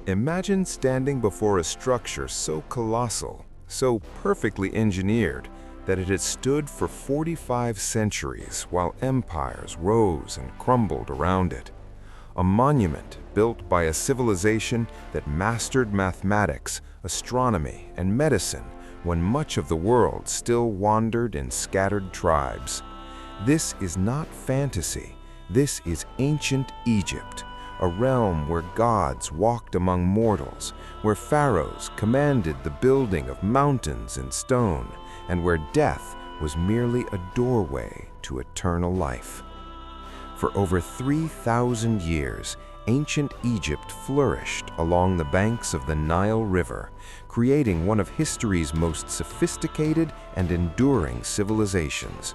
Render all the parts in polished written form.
Imagine standing before a structure so colossal, so perfectly engineered, that it had stood for 45 centuries while empires rose and crumbled around it. A monument built by a civilization that mastered mathematics, astronomy, and medicine when much of the world still wandered in scattered tribes. This is not fantasy. This is ancient Egypt, a realm where gods walked among mortals, where pharaohs commanded the building of mountains in stone, and where death was merely a doorway to eternal life. For over 3,000 years, ancient Egypt flourished along the banks of the Nile River, creating one of history's most sophisticated and enduring civilizations.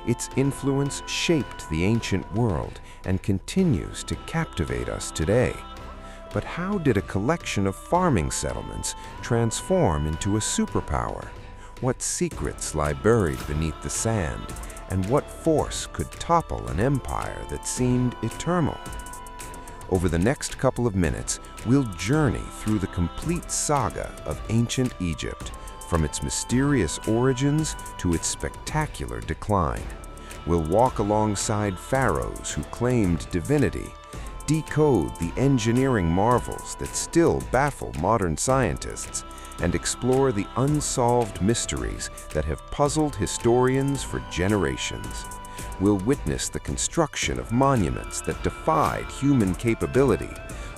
Its influence shaped the ancient world and continues to captivate us today. But how did a collection of farming settlements transform into a superpower? What secrets lie buried beneath the sand, and what force could topple an empire that seemed eternal? Over the next couple of minutes, we'll journey through the complete saga of ancient Egypt, from its mysterious origins to its spectacular decline. We'll walk alongside pharaohs who claimed divinity, decode the engineering marvels that still baffle modern scientists, and explore the unsolved mysteries that have puzzled historians for generations. We'll witness the construction of monuments that defied human capability,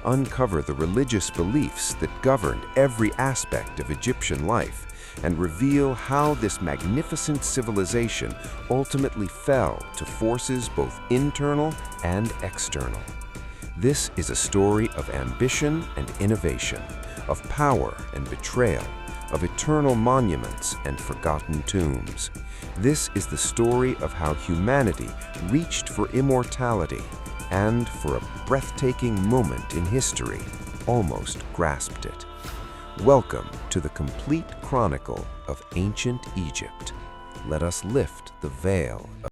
uncover the religious beliefs that governed every aspect of Egyptian life, and reveal how this magnificent civilization ultimately fell to forces both internal and external. This is a story of ambition and innovation, of power and betrayal, of eternal monuments and forgotten tombs. This is the story of how humanity reached for immortality and, for a breathtaking moment in history, almost grasped it. Welcome to the complete chronicle of ancient Egypt. Let us lift the veil of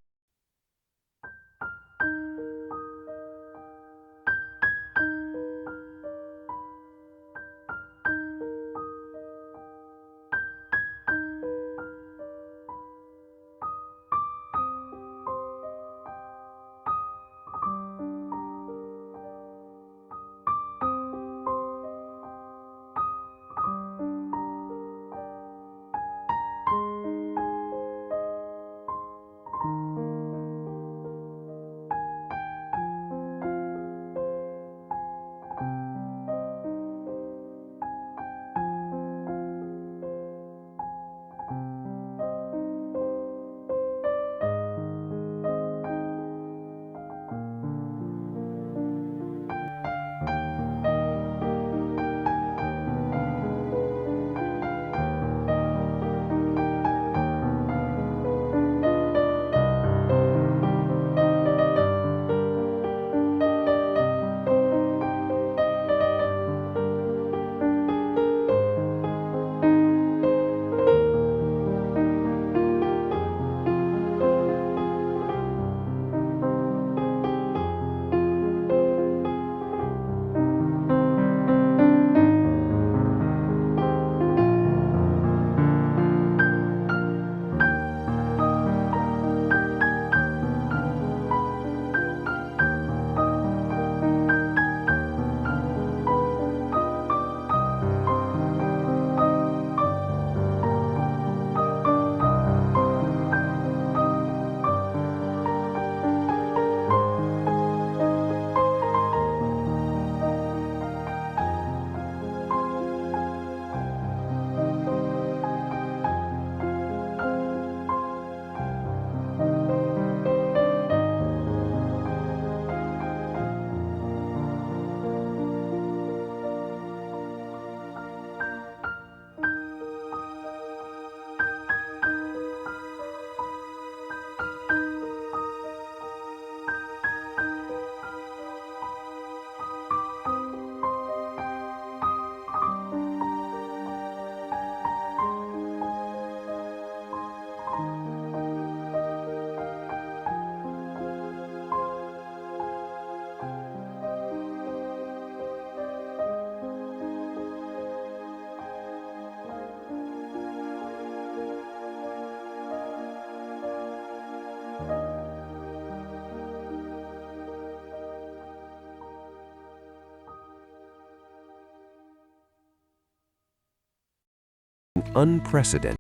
unprecedented.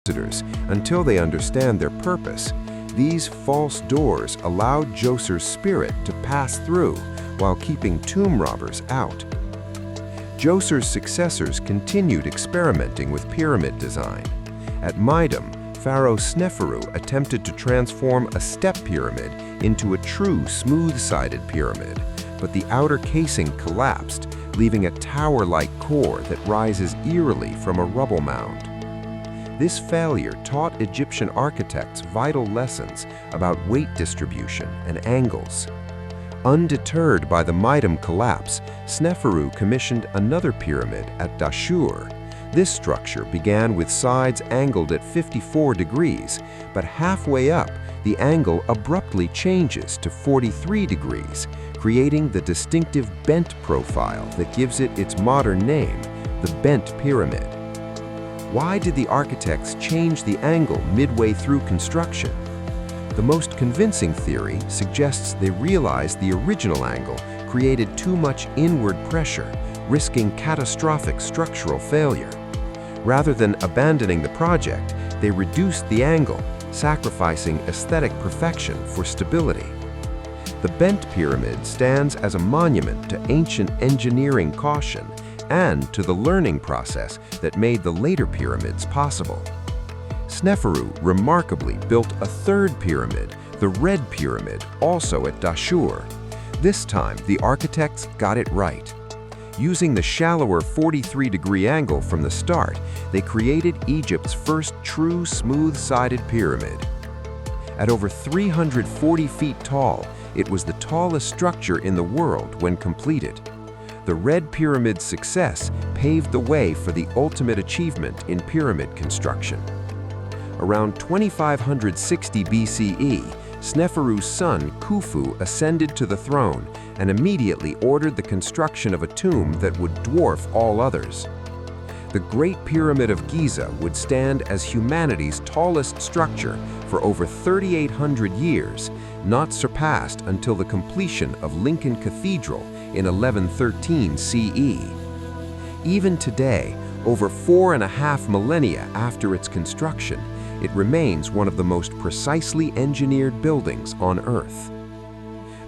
visitors until they understand their purpose. These false doors allowed Djoser's spirit to pass through while keeping tomb robbers out. Djoser's successors continued experimenting with pyramid design. At Midam, Pharaoh Sneferu attempted to transform a step pyramid into a true smooth-sided pyramid, but the outer casing collapsed, leaving a tower-like core that rises eerily from a rubble mound. This failure taught Egyptian architects vital lessons about weight distribution and angles. Undeterred by the Midam collapse, Sneferu commissioned another pyramid at Dashur. This structure began with sides angled at 54 degrees, but halfway up, the angle abruptly changes to 43 degrees, creating the distinctive bent profile that gives it its modern name, the Bent Pyramid. Why did the architects change the angle midway through construction? The most convincing theory suggests they realized the original angle created too much inward pressure, risking catastrophic structural failure. Rather than abandoning the project, they reduced the angle, sacrificing aesthetic perfection for stability. The Bent Pyramid stands as a monument to ancient engineering caution and to the learning process that made the later pyramids possible. Sneferu remarkably built a third pyramid, the Red Pyramid, also at Dashur. This time, the architects got it right. Using the shallower 43-degree angle from the start, they created Egypt's first true smooth-sided pyramid. At over 340 feet tall, it was the tallest structure in the world when completed. The Red Pyramid's success paved the way for the ultimate achievement in pyramid construction. Around 2560 BCE, Sneferu's son Khufu ascended to the throne and immediately ordered the construction of a tomb that would dwarf all others. The Great Pyramid of Giza would stand as humanity's tallest structure for over 3,800 years, not surpassed until the completion of Lincoln Cathedral in 1113 CE. Even today, over 4.5 millennia after its construction, it remains one of the most precisely engineered buildings on Earth.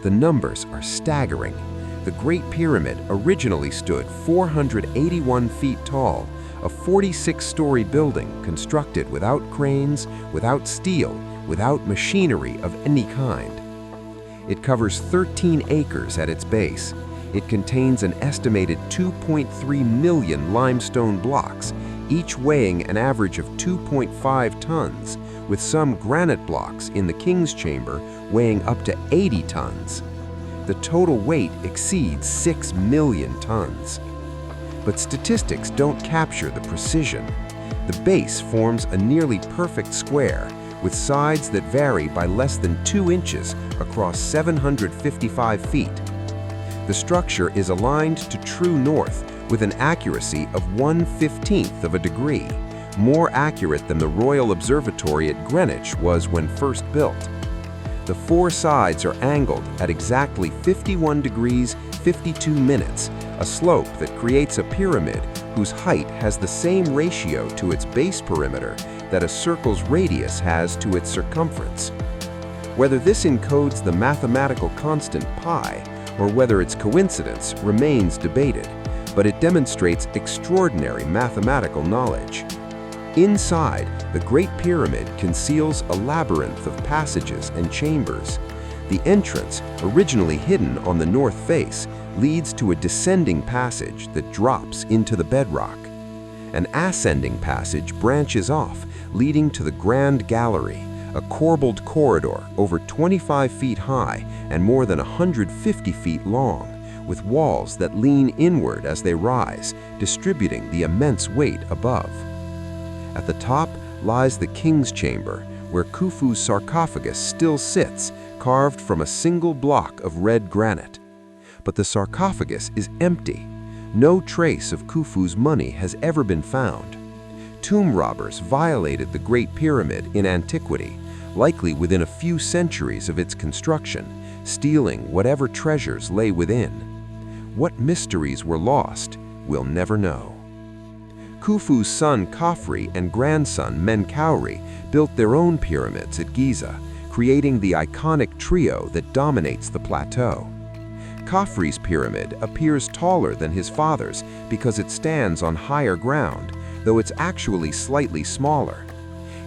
The numbers are staggering. The Great Pyramid originally stood 481 feet tall, a 46-story building constructed without cranes, without steel, without machinery of any kind. It covers 13 acres at its base. It contains an estimated 2.3 million limestone blocks, each weighing an average of 2.5 tons, with some granite blocks in the King's Chamber weighing up to 80 tons. The total weight exceeds 6 million tons. But statistics don't capture the precision. The base forms a nearly perfect square, with sides that vary by less than 2 inches across 755 feet. The structure is aligned to true north with an accuracy of 1/15 of a degree, more accurate than the Royal Observatory at Greenwich was when first built. The 4 sides are angled at exactly 51 degrees 52 minutes, a slope that creates a pyramid whose height has the same ratio to its base perimeter that a circle's radius has to its circumference. Whether this encodes the mathematical constant pi, or whether it's coincidence, remains debated, but it demonstrates extraordinary mathematical knowledge. Inside, the Great Pyramid conceals a labyrinth of passages and chambers. The entrance, originally hidden on the north face, leads to a descending passage that drops into the bedrock. An ascending passage branches off, leading to the Grand Gallery, a corbelled corridor over 25 feet high and more than 150 feet long, with walls that lean inward as they rise, distributing the immense weight above. At the top lies the King's Chamber, where Khufu's sarcophagus still sits, carved from a single block of red granite. But the sarcophagus is empty. No trace of Khufu's money has ever been found. Tomb robbers violated the Great Pyramid in antiquity, likely within a few centuries of its construction, stealing whatever treasures lay within. What mysteries were lost, we'll never know. Khufu's son Khafre and grandson Menkaure built their own pyramids at Giza, creating the iconic trio that dominates the plateau. Khafre's pyramid appears taller than his father's because it stands on higher ground, though it's actually slightly smaller.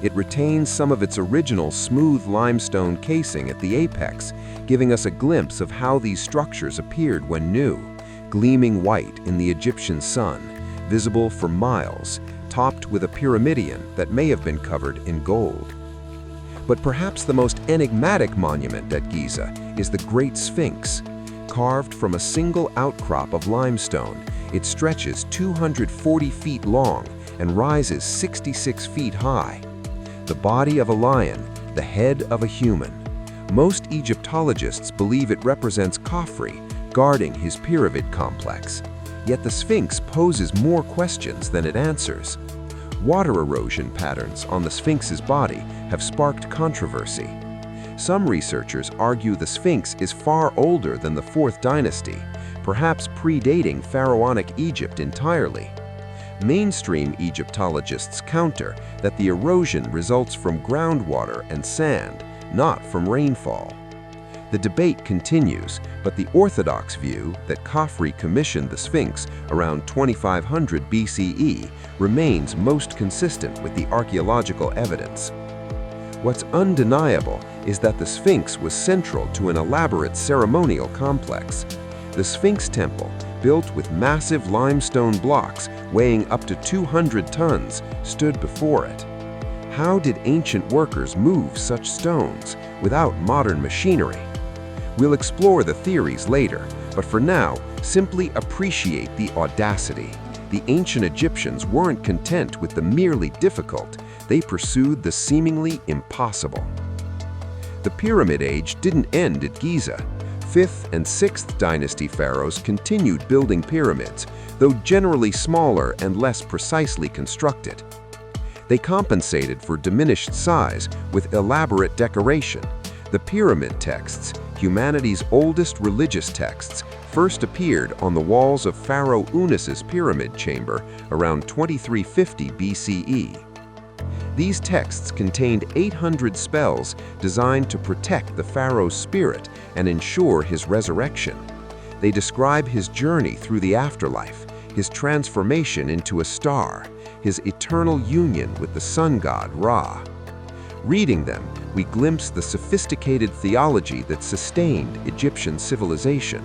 It retains some of its original smooth limestone casing at the apex, giving us a glimpse of how these structures appeared when new, gleaming white in the Egyptian sun, visible for miles, topped with a pyramidion that may have been covered in gold. But perhaps the most enigmatic monument at Giza is the Great Sphinx. Carved from a single outcrop of limestone, it stretches 240 feet long and rises 66 feet high. The body of a lion, the head of a human. Most Egyptologists believe it represents Khafre, guarding his pyramid complex. Yet the Sphinx poses more questions than it answers. Water erosion patterns on the Sphinx's body have sparked controversy. Some researchers argue the Sphinx is far older than the 4th dynasty, perhaps predating pharaonic Egypt entirely. Mainstream Egyptologists counter that the erosion results from groundwater and sand, not from rainfall. The debate continues, but the orthodox view that Khafre commissioned the Sphinx around 2500 BCE remains most consistent with the archaeological evidence. What's undeniable is that the Sphinx was central to an elaborate ceremonial complex. The Sphinx Temple, built with massive limestone blocks weighing up to 200 tons, stood before it. How did ancient workers move such stones without modern machinery? We'll explore the theories later, but for now, simply appreciate the audacity. The ancient Egyptians weren't content with the merely difficult, they pursued the seemingly impossible. The Pyramid Age didn't end at Giza. 5th and 6th dynasty pharaohs continued building pyramids, though generally smaller and less precisely constructed. They compensated for diminished size with elaborate decoration. The pyramid texts, humanity's oldest religious texts, first appeared on the walls of Pharaoh Unis's pyramid chamber around 2350 BCE. These texts contained 800 spells designed to protect the pharaoh's spirit and ensure his resurrection. They describe his journey through the afterlife, his transformation into a star, his eternal union with the sun god Ra. Reading them, we glimpse the sophisticated theology that sustained Egyptian civilization,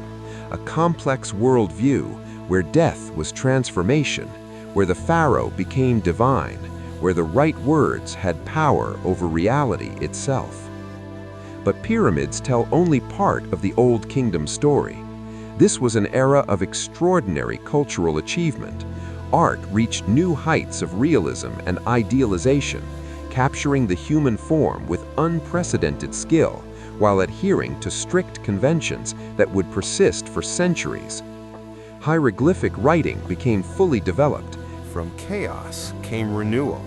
a complex worldview where death was transformation, where the pharaoh became divine, where the right words had power over reality itself. But pyramids tell only part of the Old Kingdom story. This was an era of extraordinary cultural achievement. Art reached new heights of realism and idealization, capturing the human form with unprecedented skill, while adhering to strict conventions that would persist for centuries. Hieroglyphic writing became fully developed. From chaos came renewal.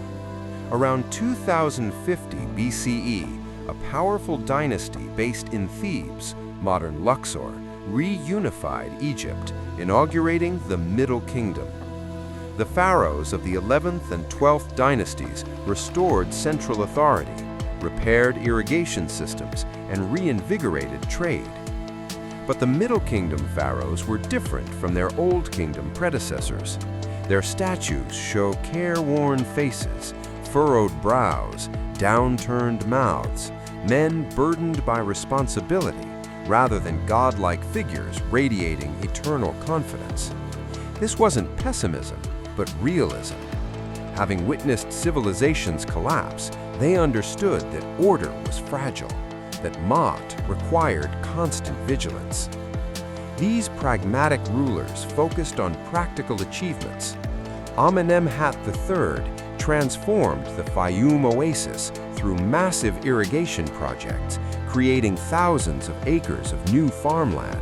Around 2050 BCE, a powerful dynasty based in Thebes, modern Luxor, reunified Egypt, inaugurating the Middle Kingdom. The pharaohs of the 11th and 12th dynasties restored central authority, repaired irrigation systems, and reinvigorated trade. But the Middle Kingdom pharaohs were different from their Old Kingdom predecessors. Their statues show careworn faces, furrowed brows, downturned mouths, men burdened by responsibility rather than godlike figures radiating eternal confidence. This wasn't pessimism, but realism. Having witnessed civilizations collapse, they understood that order was fragile, that Maat required constant vigilance. These pragmatic rulers focused on practical achievements. Amenemhat III transformed the Fayum oasis through massive irrigation projects, creating thousands of acres of new farmland.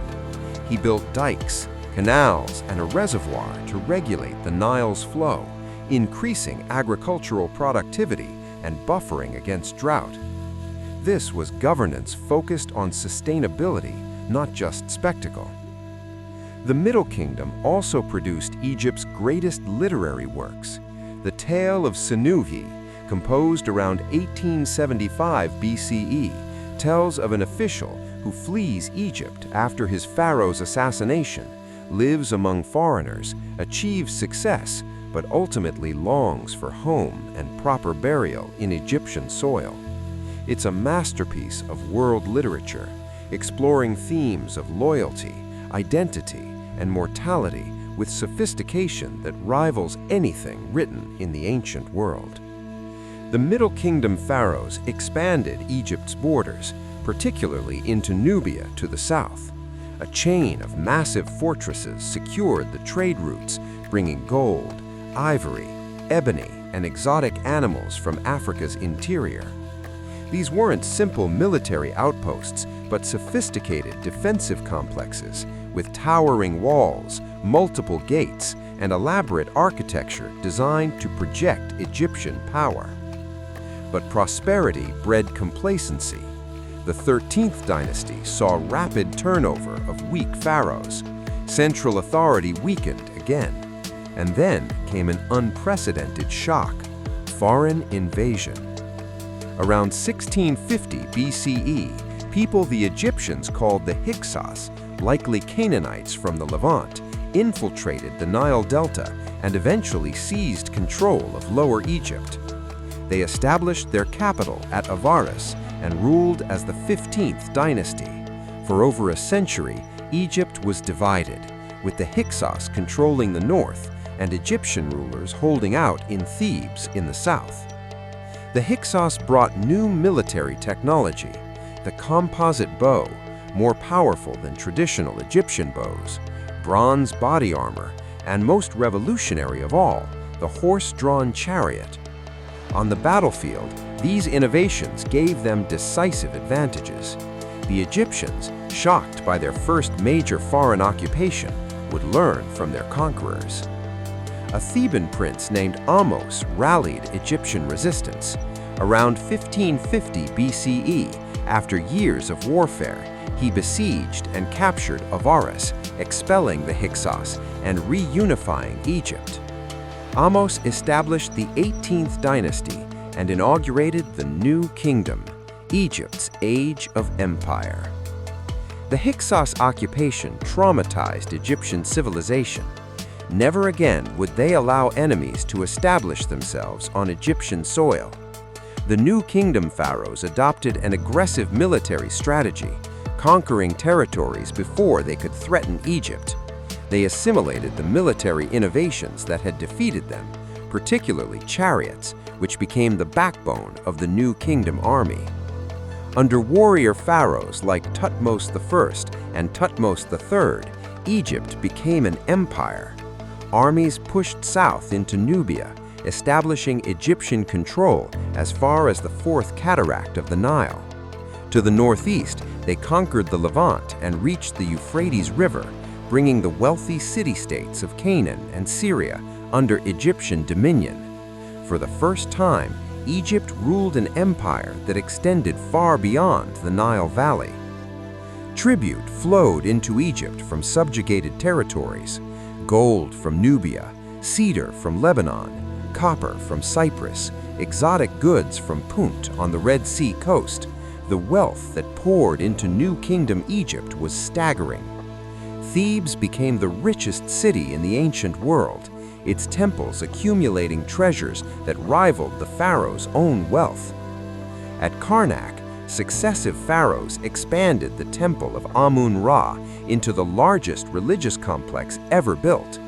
He built dikes, canals, and a reservoir to regulate the Nile's flow, increasing agricultural productivity and buffering against drought. This was governance focused on sustainability, not just spectacle. The Middle Kingdom also produced Egypt's greatest literary works. The Tale of Senuhi, composed around 1875 BCE, tells of an official who flees Egypt after his pharaoh's assassination, lives among foreigners, achieves success, but ultimately longs for home and proper burial in Egyptian soil. It's a masterpiece of world literature, exploring themes of loyalty, identity, and mortality with sophistication that rivals anything written in the ancient world. The Middle Kingdom pharaohs expanded Egypt's borders, particularly into Nubia to the south. A chain of massive fortresses secured the trade routes, bringing gold, ivory, ebony, and exotic animals from Africa's interior. These weren't simple military outposts, but sophisticated defensive complexes with towering walls, multiple gates, and elaborate architecture designed to project Egyptian power. But prosperity bred complacency. The 13th dynasty saw rapid turnover of weak pharaohs. Central authority weakened again. And then came an unprecedented shock: foreign invasion. Around 1650 BCE, people the Egyptians called the Hyksos, likely Canaanites from the Levant, infiltrated the Nile Delta and eventually seized control of Lower Egypt. They established their capital at Avaris and ruled as the 15th dynasty. For over a century, Egypt was divided, with the Hyksos controlling the north and Egyptian rulers holding out in Thebes in the south. The Hyksos brought new military technology: the composite bow, more powerful than traditional Egyptian bows, bronze body armor, and most revolutionary of all, the horse-drawn chariot. On the battlefield, these innovations gave them decisive advantages. The Egyptians, shocked by their first major foreign occupation, would learn from their conquerors. A Theban prince named Ahmose rallied Egyptian resistance. Around 1550 BCE, after years of warfare, he besieged and captured Avaris, expelling the Hyksos and reunifying Egypt. Ahmose established the 18th dynasty and inaugurated the new kingdom, Egypt's age of empire. The Hyksos occupation traumatized Egyptian civilization. Never again would they allow enemies to establish themselves on Egyptian soil. The new kingdom pharaohs adopted an aggressive military strategy, conquering territories before they could threaten Egypt. They assimilated the military innovations that had defeated them, particularly chariots, which became the backbone of the new kingdom army. Under warrior pharaohs like Thutmose I and Thutmose III, Egypt became an empire. Armies pushed south into Nubia, establishing Egyptian control as far as the Fourth Cataract of the Nile. To the northeast, they conquered the Levant and reached the Euphrates River, bringing the wealthy city-states of Canaan and Syria under Egyptian dominion. For the first time, Egypt ruled an empire that extended far beyond the Nile Valley. Tribute flowed into Egypt from subjugated territories: gold from Nubia, cedar from Lebanon, copper from Cyprus, exotic goods from Punt on the Red Sea coast. The wealth that poured into New Kingdom Egypt was staggering. Thebes became the richest city in the ancient world, its temples accumulating treasures that rivaled the pharaoh's own wealth. At Karnak, successive pharaohs expanded the temple of Amun-Ra into the largest religious complex ever built.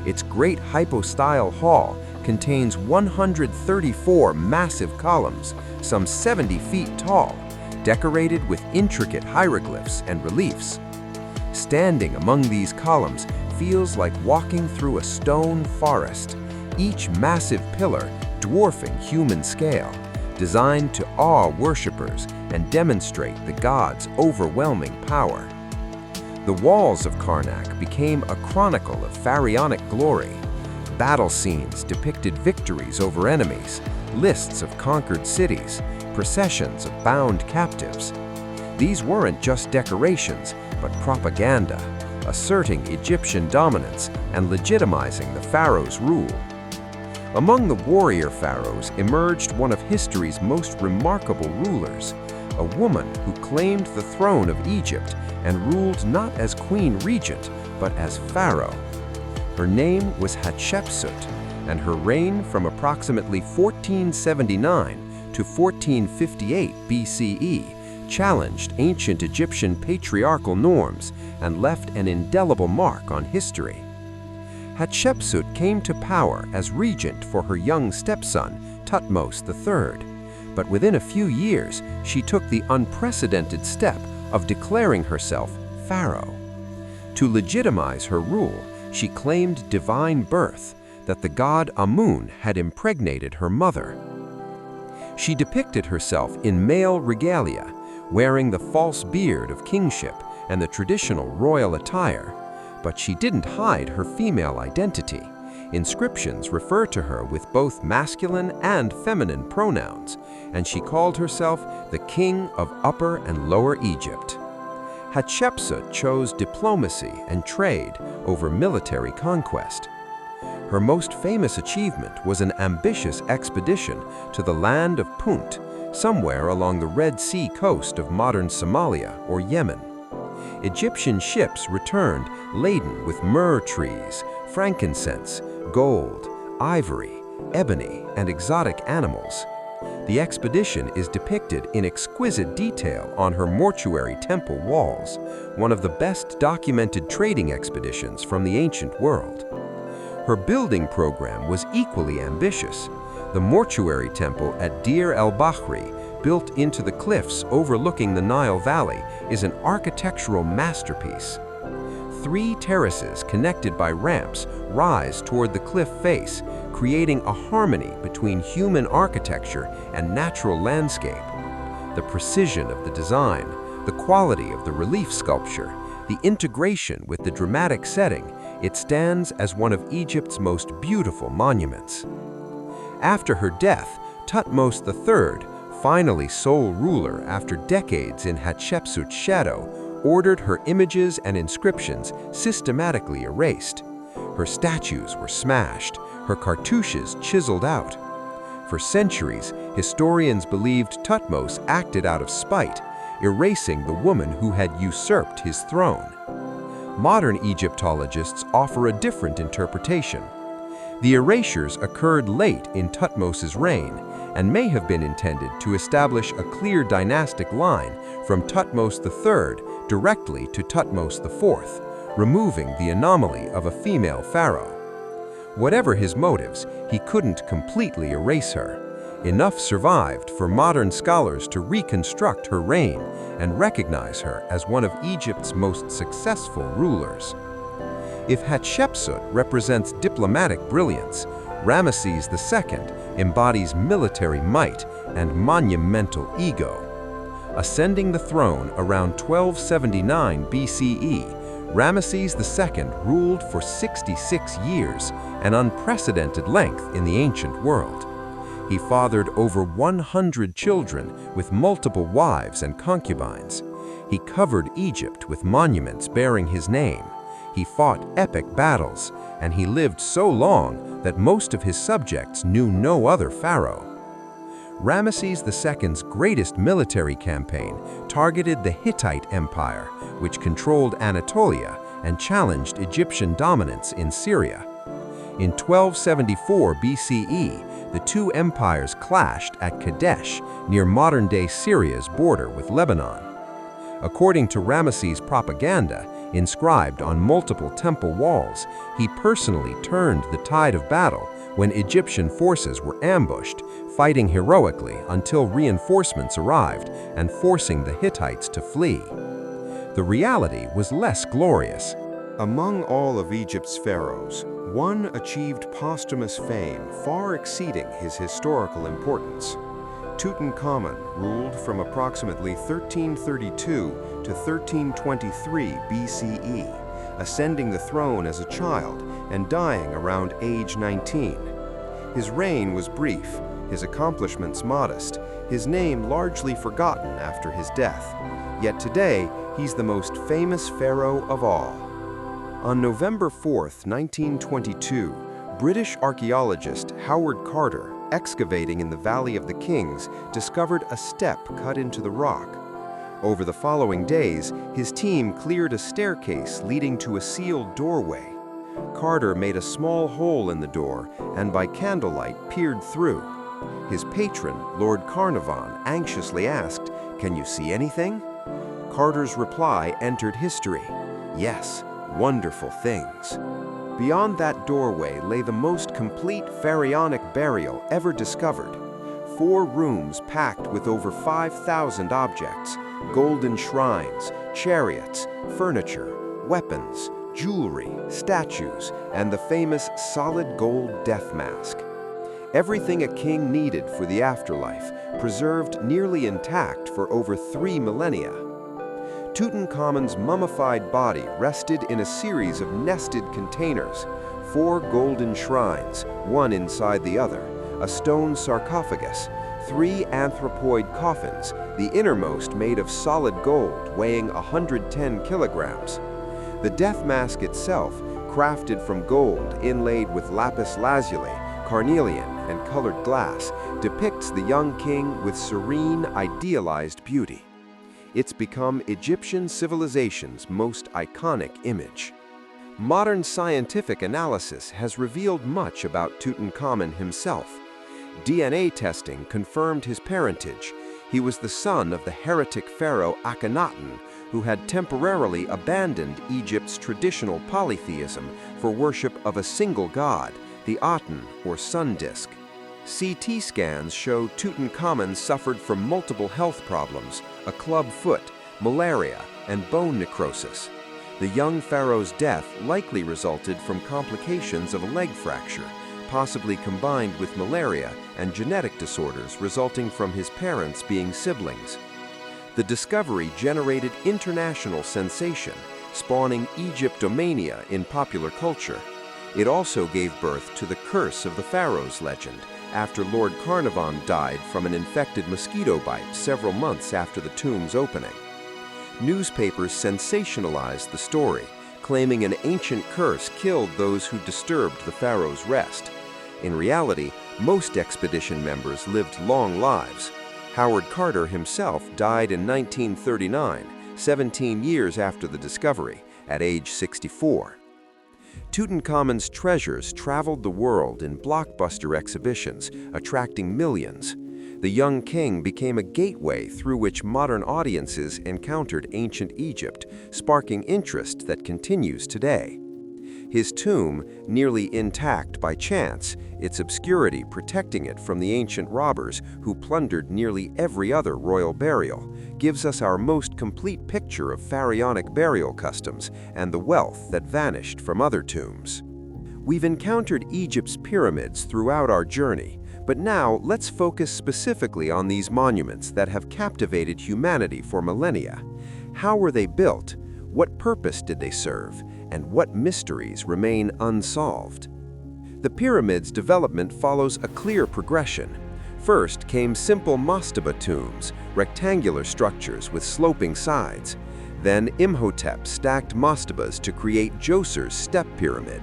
Its great hypostyle hall contains 134 massive columns, some 70 feet tall, decorated with intricate hieroglyphs and reliefs. Standing among these columns feels like walking through a stone forest, each massive pillar dwarfing human scale, designed to awe worshippers and demonstrate the god's overwhelming power. The walls of Karnak became a chronicle of pharaonic glory. Battle scenes depicted victories over enemies, lists of conquered cities, processions of bound captives. These weren't just decorations, but propaganda, asserting Egyptian dominance and legitimizing the pharaoh's rule. Among the warrior pharaohs emerged one of history's most remarkable rulers, a woman who claimed the throne of Egypt and ruled not as queen regent, but as pharaoh. Her name was Hatshepsut, and her reign from approximately 1479 to 1458 BCE challenged ancient Egyptian patriarchal norms and left an indelible mark on history. Hatshepsut came to power as regent for her young stepson, Thutmose III, but within a few years she took the unprecedented step of declaring herself pharaoh. To legitimize her rule, she claimed divine birth, that the god Amun had impregnated her mother. She depicted herself in male regalia, wearing the false beard of kingship and the traditional royal attire, but she didn't hide her female identity. Inscriptions refer to her with both masculine and feminine pronouns, and she called herself the King of Upper and Lower Egypt. Hatshepsut chose diplomacy and trade over military conquest. Her most famous achievement was an ambitious expedition to the land of Punt, somewhere along the Red Sea coast of modern Somalia or Yemen. Egyptian ships returned laden with myrrh trees, frankincense, gold, ivory, ebony, and exotic animals. The expedition is depicted in exquisite detail on her mortuary temple walls, one of the best documented trading expeditions from the ancient world. Her building program was equally ambitious. The mortuary temple at Deir el-Bahri, built into the cliffs overlooking the Nile Valley, is an architectural masterpiece. 3 terraces connected by ramps rise toward the cliff face, creating a harmony between human architecture and natural landscape. The precision of the design, the quality of the relief sculpture, the integration with the dramatic setting, it stands as one of Egypt's most beautiful monuments. After her death, Thutmose III, finally sole ruler after decades in Hatshepsut's shadow, ordered her images and inscriptions systematically erased. Her statues were smashed, her cartouches chiseled out. For centuries, historians believed Thutmose acted out of spite, erasing the woman who had usurped his throne. Modern Egyptologists offer a different interpretation. The erasures occurred late in Thutmose's reign and may have been intended to establish a clear dynastic line from Thutmose III directly to Thutmose IV, removing the anomaly of a female pharaoh. Whatever his motives, he couldn't completely erase her. Enough survived for modern scholars to reconstruct her reign and recognize her as one of Egypt's most successful rulers. If Hatshepsut represents diplomatic brilliance, Ramesses II embodies military might and monumental ego. Ascending the throne around 1279 BCE, Ramesses II ruled for 66 years, an unprecedented length in the ancient world. He fathered over 100 children with multiple wives and concubines. He covered Egypt with monuments bearing his name. He fought epic battles, and he lived so long that most of his subjects knew no other pharaoh. Ramesses II's greatest military campaign targeted the Hittite Empire, which controlled Anatolia and challenged Egyptian dominance in Syria. In 1274 BCE, the two empires clashed at Kadesh, near modern-day Syria's border with Lebanon. According to Ramesses' propaganda, inscribed on multiple temple walls, he personally turned the tide of battle when Egyptian forces were ambushed, fighting heroically until reinforcements arrived and forcing the Hittites to flee. The reality was less glorious. Among all of Egypt's pharaohs, one achieved posthumous fame far exceeding his historical importance. Tutankhamun ruled from approximately 1332 to 1323 BCE, ascending the throne as a child and dying around age 19. His reign was brief, his accomplishments modest, his name largely forgotten after his death. Yet today, he's the most famous pharaoh of all. On November 4, 1922, British archaeologist Howard Carter, excavating in the Valley of the Kings, discovered a step cut into the rock. Over the following days, his team cleared a staircase leading to a sealed doorway. Carter made a small hole in the door and by candlelight peered through. His patron, Lord Carnarvon, anxiously asked, "Can you see anything?" Carter's reply entered history. "Yes, wonderful things." Beyond that doorway lay the most complete pharaonic burial ever discovered. 4 rooms packed with over 5,000 objects, golden shrines, chariots, furniture, weapons, jewelry, statues, and the famous solid gold death mask. Everything a king needed for the afterlife, preserved nearly intact for over 3 millennia. Tutankhamun's mummified body rested in a series of nested containers, 4 golden shrines, one inside the other, a stone sarcophagus, 3 anthropoid coffins, the innermost made of solid gold weighing 110 kilograms. The death mask itself, crafted from gold inlaid with lapis lazuli, carnelian, and colored glass, depicts the young king with serene, idealized beauty. It's become Egyptian civilization's most iconic image. Modern scientific analysis has revealed much about Tutankhamun himself. DNA testing confirmed his parentage. He was the son of the heretic pharaoh Akhenaten, who had temporarily abandoned Egypt's traditional polytheism for worship of a single god, the Aten, or sun disk. CT scans show Tutankhamun suffered from multiple health problems, a club foot, malaria, and bone necrosis. The young pharaoh's death likely resulted from complications of a leg fracture, possibly combined with malaria and genetic disorders resulting from his parents being siblings. The discovery generated international sensation, spawning Egyptomania in popular culture. It also gave birth to the Curse of the Pharaohs legend, after Lord Carnarvon died from an infected mosquito bite several months after the tomb's opening. Newspapers sensationalized the story, claiming an ancient curse killed those who disturbed the pharaoh's rest. In reality, most expedition members lived long lives. Howard Carter himself died in 1939, 17 years after the discovery, at age 64. Tutankhamun's treasures traveled the world in blockbuster exhibitions, attracting millions. The young king became a gateway through which modern audiences encountered ancient Egypt, sparking interest that continues today. His tomb, nearly intact by chance, its obscurity protecting it from the ancient robbers who plundered nearly every other royal burial, gives us our most complete picture of pharaonic burial customs and the wealth that vanished from other tombs. We've encountered Egypt's pyramids throughout our journey, but now let's focus specifically on these monuments that have captivated humanity for millennia. How were they built? What purpose did they serve? And what mysteries remain unsolved? The pyramid's development follows a clear progression. First came simple mastaba tombs, rectangular structures with sloping sides. Then Imhotep stacked mastabas to create Djoser's step pyramid.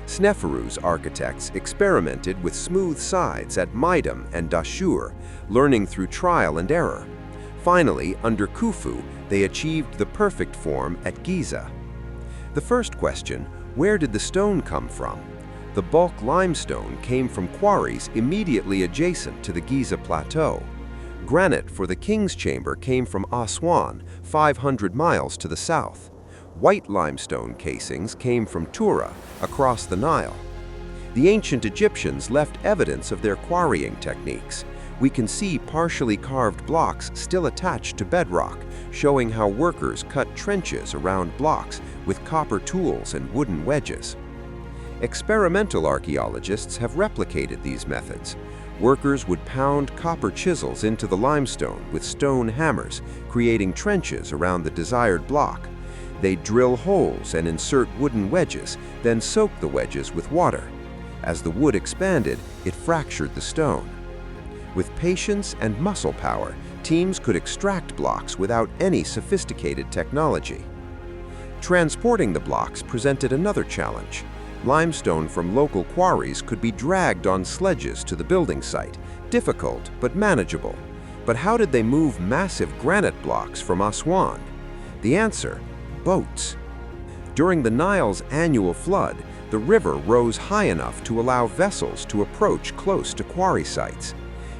Sneferu's architects experimented with smooth sides at Midam and Dashur, learning through trial and error. Finally, under Khufu, they achieved the perfect form at Giza. The first question, where did the stone come from? The bulk limestone came from quarries immediately adjacent to the Giza Plateau. Granite for the King's Chamber came from Aswan, 500 miles to the south. White limestone casings came from Tura, across the Nile. The ancient Egyptians left evidence of their quarrying techniques. We can see partially carved blocks still attached to bedrock, showing how workers cut trenches around blocks with copper tools and wooden wedges. Experimental archaeologists have replicated these methods. Workers would pound copper chisels into the limestone with stone hammers, creating trenches around the desired block. They'd drill holes and insert wooden wedges, then soak the wedges with water. As the wood expanded, it fractured the stone. With patience and muscle power, teams could extract blocks without any sophisticated technology. Transporting the blocks presented another challenge. Limestone from local quarries could be dragged on sledges to the building site, difficult but manageable. But how did they move massive granite blocks from Aswan? The answer: boats. During the Nile's annual flood, the river rose high enough to allow vessels to approach close to quarry sites.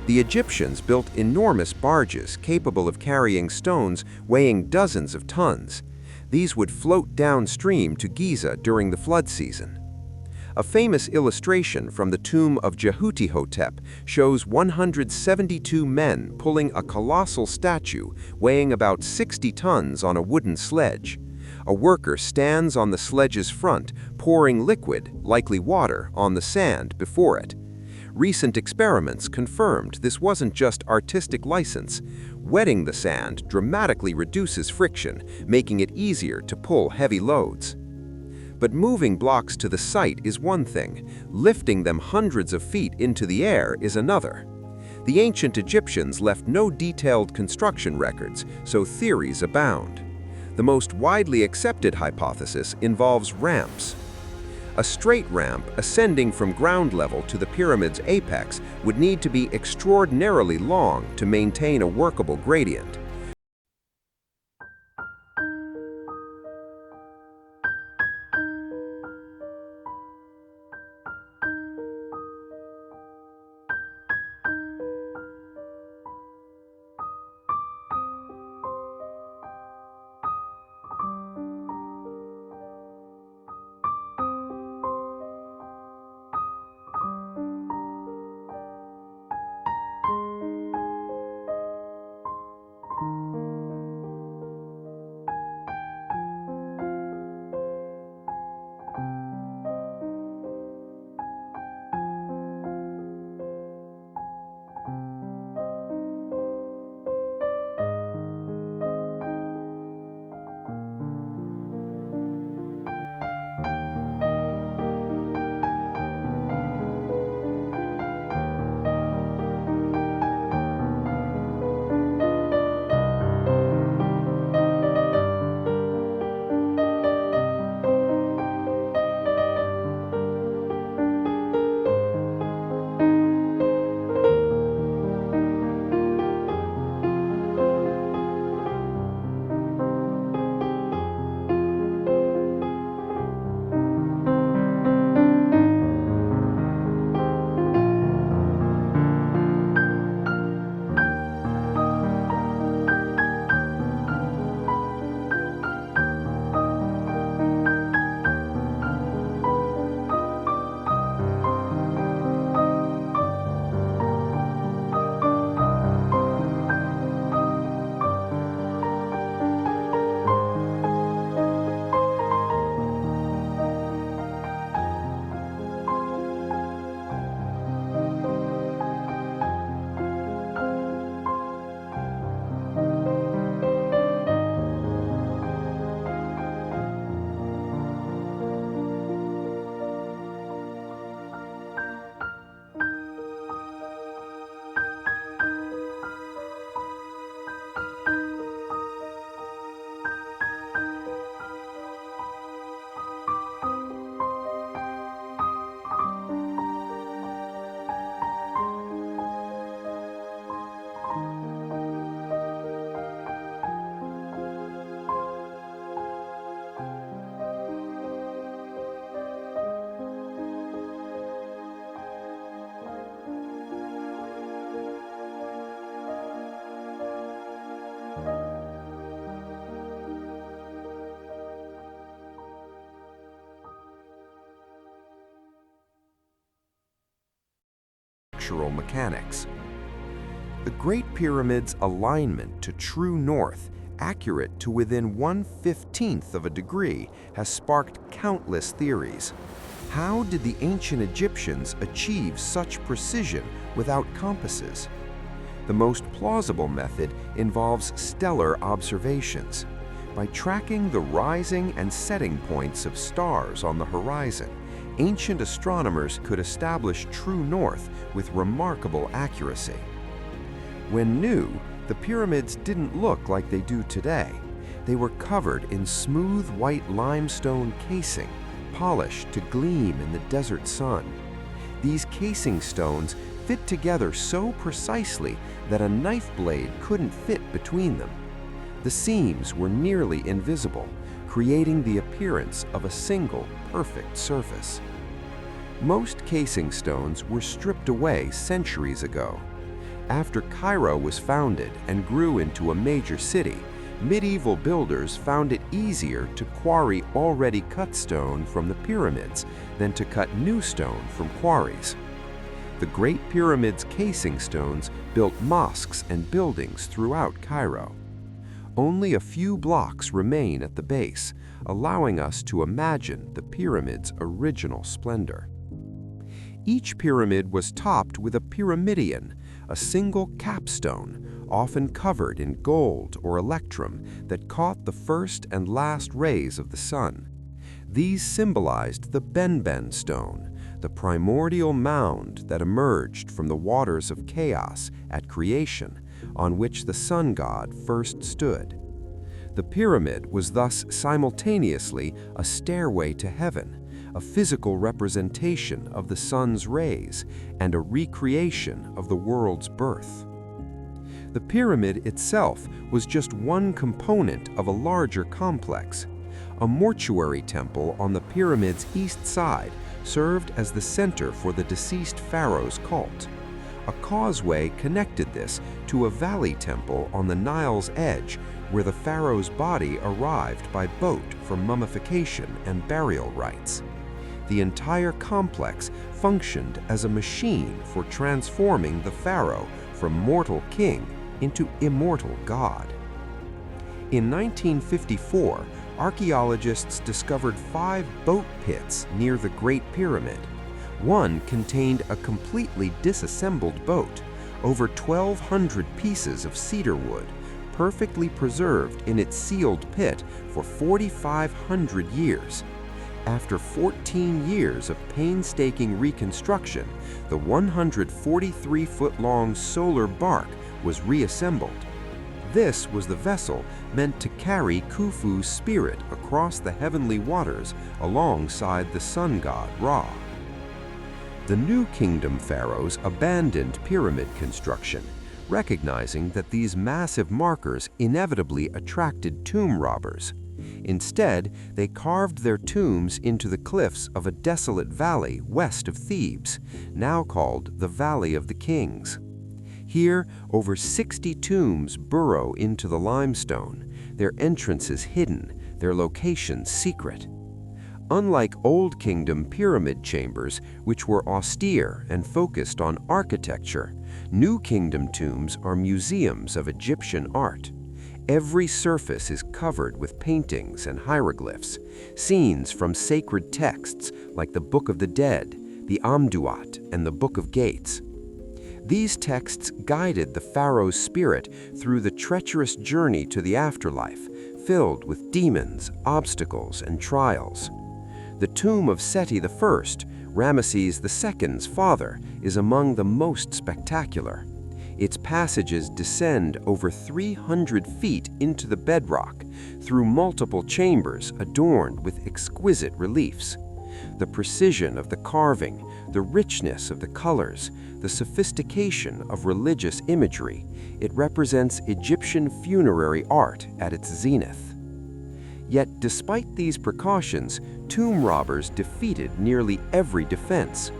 The Egyptians built enormous barges capable of carrying stones weighing dozens of tons. These would float downstream to Giza during the flood season. A famous illustration from the tomb of Jehuti-Hotep shows 172 men pulling a colossal statue weighing about 60 tons on a wooden sledge. A worker stands on the sledge's front, pouring liquid, likely water, on the sand before it. Recent experiments confirmed this wasn't just artistic license. Wetting the sand dramatically reduces friction, making it easier to pull heavy loads. But moving blocks to the site is one thing, lifting them hundreds of feet into the air is another. The ancient Egyptians left no detailed construction records, so theories abound. The most widely accepted hypothesis involves ramps. A straight ramp ascending from ground level to the pyramid's apex would need to be extraordinarily long to maintain a workable gradient. Structural mechanics. The Great Pyramid's alignment to true north, accurate to within 1/15th of a degree, has sparked countless theories. How did the ancient Egyptians achieve such precision without compasses? The most plausible method involves stellar observations. By tracking the rising and setting points of stars on the horizon, ancient astronomers could establish true north with remarkable accuracy. When new, the pyramids didn't look like they do today. They were covered in smooth white limestone casing, polished to gleam in the desert sun. These casing stones fit together so precisely that a knife blade couldn't fit between them. The seams were nearly invisible, creating the appearance of a single, perfect surface. Most casing stones were stripped away centuries ago. After Cairo was founded and grew into a major city, medieval builders found it easier to quarry already cut stone from the pyramids than to cut new stone from quarries. The Great Pyramid's casing stones built mosques and buildings throughout Cairo. Only a few blocks remain at the base, allowing us to imagine the pyramid's original splendor. Each pyramid was topped with a pyramidion, a single capstone, often covered in gold or electrum that caught the first and last rays of the sun. These symbolized the Benben stone, the primordial mound that emerged from the waters of chaos at creation, on which the sun god first stood. The pyramid was thus simultaneously a stairway to heaven, a physical representation of the sun's rays, and a recreation of the world's birth. The pyramid itself was just one component of a larger complex. A mortuary temple on the pyramid's east side served as the center for the deceased pharaoh's cult. A causeway connected this to a valley temple on the Nile's edge, where the pharaoh's body arrived by boat for mummification and burial rites. The entire complex functioned as a machine for transforming the pharaoh from mortal king into immortal god. In 1954, archaeologists discovered 5 boat pits near the Great Pyramid. One contained a completely disassembled boat, over 1,200 pieces of cedar wood, perfectly preserved in its sealed pit for 4,500 years. After 14 years of painstaking reconstruction, the 143-foot-long solar bark was reassembled. This was the vessel meant to carry Khufu's spirit across the heavenly waters alongside the sun god Ra. The New Kingdom pharaohs abandoned pyramid construction, recognizing that these massive markers inevitably attracted tomb robbers. Instead, they carved their tombs into the cliffs of a desolate valley west of Thebes, now called the Valley of the Kings. Here, over 60 tombs burrow into the limestone, their entrances hidden, their locations secret. Unlike Old Kingdom pyramid chambers, which were austere and focused on architecture, New Kingdom tombs are museums of Egyptian art. Every surface is covered with paintings and hieroglyphs, scenes from sacred texts like the Book of the Dead, the Amduat, and the Book of Gates. These texts guided the pharaoh's spirit through the treacherous journey to the afterlife, filled with demons, obstacles, and trials. The tomb of Seti I, Ramesses II's father, is among the most spectacular. Its passages descend over 300 feet into the bedrock, through multiple chambers adorned with exquisite reliefs. The precision of the carving, the richness of the colors, the sophistication of religious imagery, it represents Egyptian funerary art at its zenith. Yet, despite these precautions, tomb robbers defeated nearly every defense.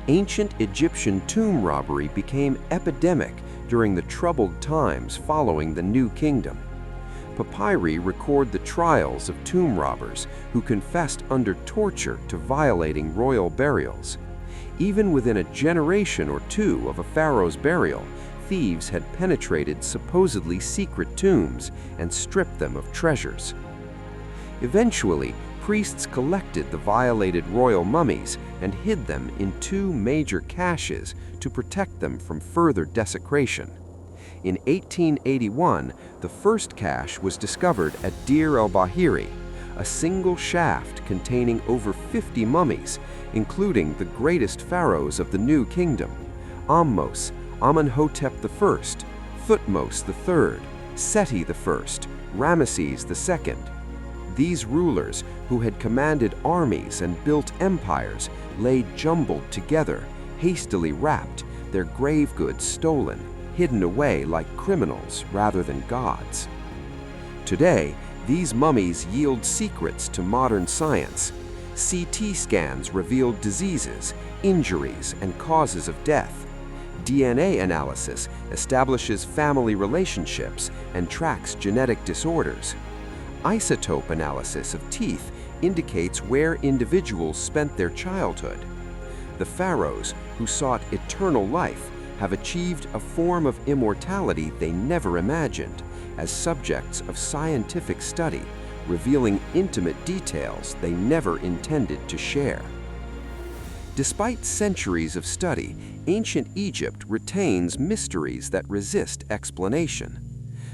Ancient Egyptian tomb robbery became epidemic during the troubled times following the New Kingdom. Papyri record the trials of tomb robbers who confessed under torture to violating royal burials. Even within a generation or two of a pharaoh's burial, thieves had penetrated supposedly secret tombs and stripped them of treasures. Eventually, priests collected the violated royal mummies and hid them in 2 major caches to protect them from further desecration. In 1881, the first cache was discovered at Deir el-Bahiri, a single shaft containing over 50 mummies, including the greatest pharaohs of the New Kingdom: Ahmose, Amenhotep I, Thutmose III, Seti I, Ramesses II. These rulers, who had commanded armies and built empires, lay jumbled together, hastily wrapped, their grave goods stolen, hidden away like criminals rather than gods. Today, these mummies yield secrets to modern science. CT scans reveal diseases, injuries, and causes of death. DNA analysis establishes family relationships and tracks genetic disorders. Isotope analysis of teeth indicates where individuals spent their childhood. The pharaohs, who sought eternal life, have achieved a form of immortality they never imagined, as subjects of scientific study, revealing intimate details they never intended to share. Despite centuries of study, ancient Egypt retains mysteries that resist explanation.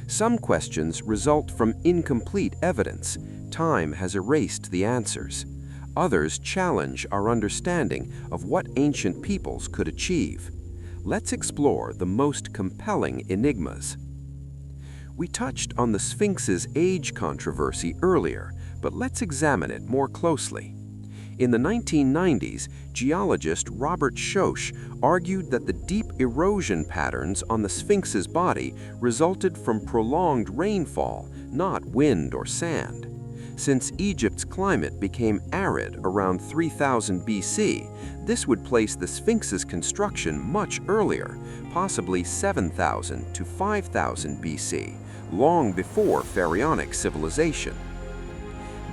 Some questions result from incomplete evidence. Time has erased the answers. Others challenge our understanding of what ancient peoples could achieve. Let's explore the most compelling enigmas. We touched on the Sphinx's age controversy earlier, but let's examine it more closely. In the 1990s, geologist Robert Schoch argued that the deep erosion patterns on the Sphinx's body resulted from prolonged rainfall, not wind or sand. Since Egypt's climate became arid around 3000 BC, this would place the Sphinx's construction much earlier, possibly 7000 to 5000 BC, long before pharaonic civilization.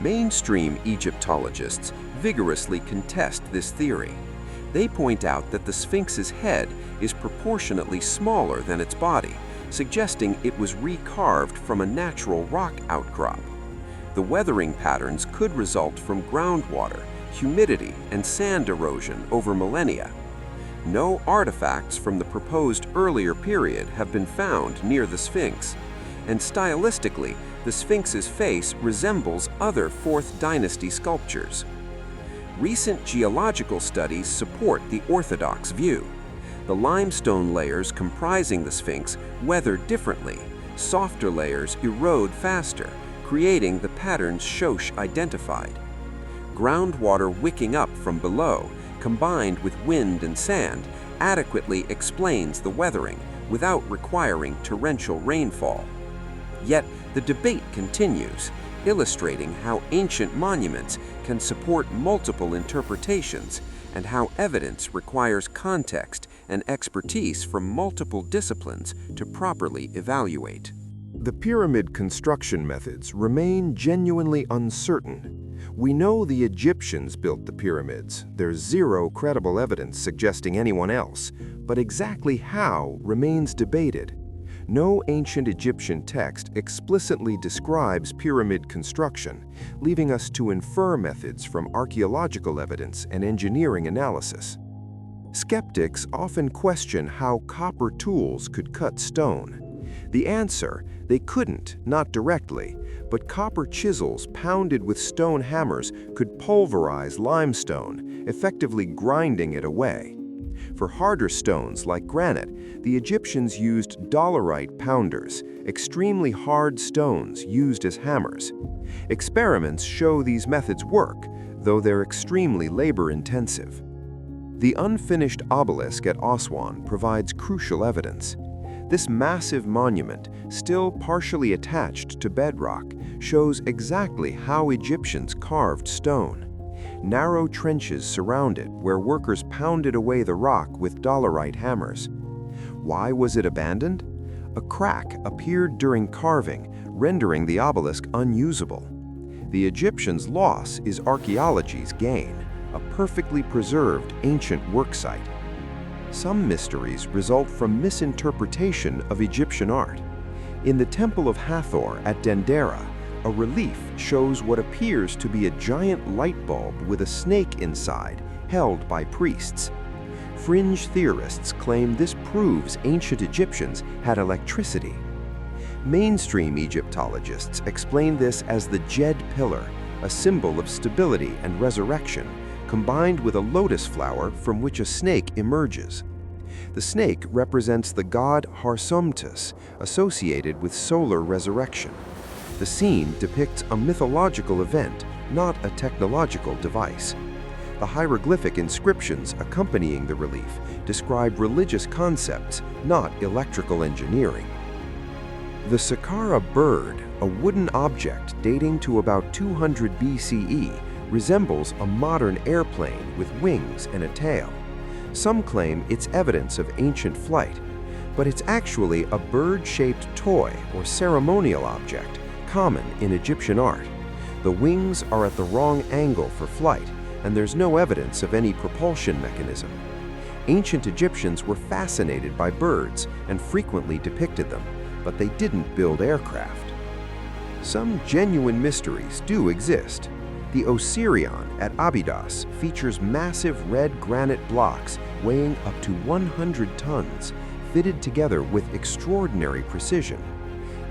Mainstream Egyptologists vigorously contest this theory. They point out that the Sphinx's head is proportionately smaller than its body, suggesting it was recarved from a natural rock outcrop. The weathering patterns could result from groundwater, humidity, and sand erosion over millennia. No artifacts from the proposed earlier period have been found near the Sphinx, and stylistically, the Sphinx's face resembles other 4th Dynasty sculptures. Recent geological studies support the orthodox view. The limestone layers comprising the Sphinx weather differently. Softer layers erode faster, creating the patterns Schoch identified. Groundwater wicking up from below, combined with wind and sand, adequately explains the weathering without requiring torrential rainfall. Yet, the debate continues, illustrating how ancient monuments can support multiple interpretations and how evidence requires context and expertise from multiple disciplines to properly evaluate. The pyramid construction methods remain genuinely uncertain. We know the Egyptians built the pyramids. There's zero credible evidence suggesting anyone else, but exactly how remains debated. No ancient Egyptian text explicitly describes pyramid construction, leaving us to infer methods from archaeological evidence and engineering analysis. Skeptics often question how copper tools could cut stone. The answer: they couldn't, not directly, but copper chisels pounded with stone hammers could pulverize limestone, effectively grinding it away. For harder stones like granite, the Egyptians used dolerite pounders, extremely hard stones used as hammers. Experiments show these methods work, though they're extremely labor-intensive. The unfinished obelisk at Aswan provides crucial evidence. This massive monument, still partially attached to bedrock, shows exactly how Egyptians carved stone. Narrow trenches surround it where workers pounded away the rock with dolerite hammers. Why was it abandoned? A crack appeared during carving, rendering the obelisk unusable. The Egyptians' loss is archaeology's gain, a perfectly preserved ancient work site. Some mysteries result from misinterpretation of Egyptian art. In the Temple of Hathor at Dendera, a relief shows what appears to be a giant light bulb with a snake inside, held by priests. Fringe theorists claim this proves ancient Egyptians had electricity. Mainstream Egyptologists explain this as the Djed pillar, a symbol of stability and resurrection, combined with a lotus flower from which a snake emerges. The snake represents the god Harsomtus, associated with solar resurrection. The scene depicts a mythological event, not a technological device. The hieroglyphic inscriptions accompanying the relief describe religious concepts, not electrical engineering. The Saqqara bird, a wooden object dating to about 200 BCE, resembles a modern airplane with wings and a tail. Some claim it's evidence of ancient flight, but it's actually a bird-shaped toy or ceremonial object, common in Egyptian art. The wings are at the wrong angle for flight, and there's no evidence of any propulsion mechanism. Ancient Egyptians were fascinated by birds and frequently depicted them, but they didn't build aircraft. Some genuine mysteries do exist. The Osirion at Abydos features massive red granite blocks weighing up to 100 tons, fitted together with extraordinary precision.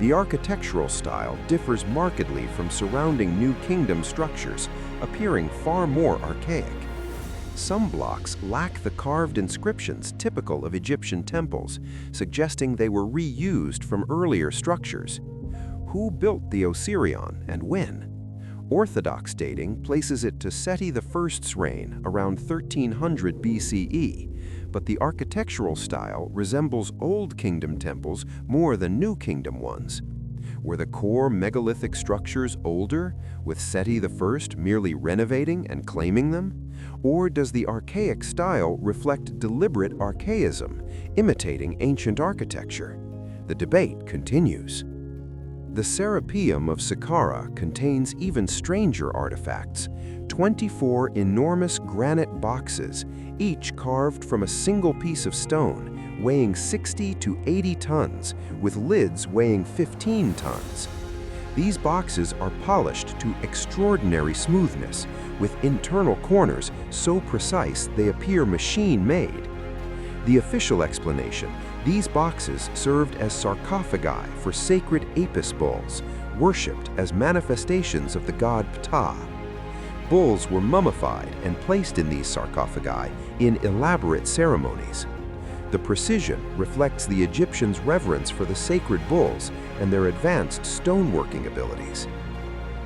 The architectural style differs markedly from surrounding New Kingdom structures, appearing far more archaic. Some blocks lack the carved inscriptions typical of Egyptian temples, suggesting they were reused from earlier structures. Who built the Osirion and when? Orthodox dating places it to Seti I's reign around 1300 BCE, but the architectural style resembles Old Kingdom temples more than New Kingdom ones. Were the core megalithic structures older, with Seti I merely renovating and claiming them? Or does the archaic style reflect deliberate archaism, imitating ancient architecture? The debate continues. The Serapeum of Saqqara contains even stranger artifacts, 24 enormous granite boxes, each carved from a single piece of stone, weighing 60 to 80 tons, with lids weighing 15 tons. These boxes are polished to extraordinary smoothness, with internal corners so precise they appear machine-made. The official explanation: these boxes served as sarcophagi for sacred Apis bulls, worshipped as manifestations of the god Ptah. Bulls were mummified and placed in these sarcophagi in elaborate ceremonies. The precision reflects the Egyptians' reverence for the sacred bulls and their advanced stoneworking abilities.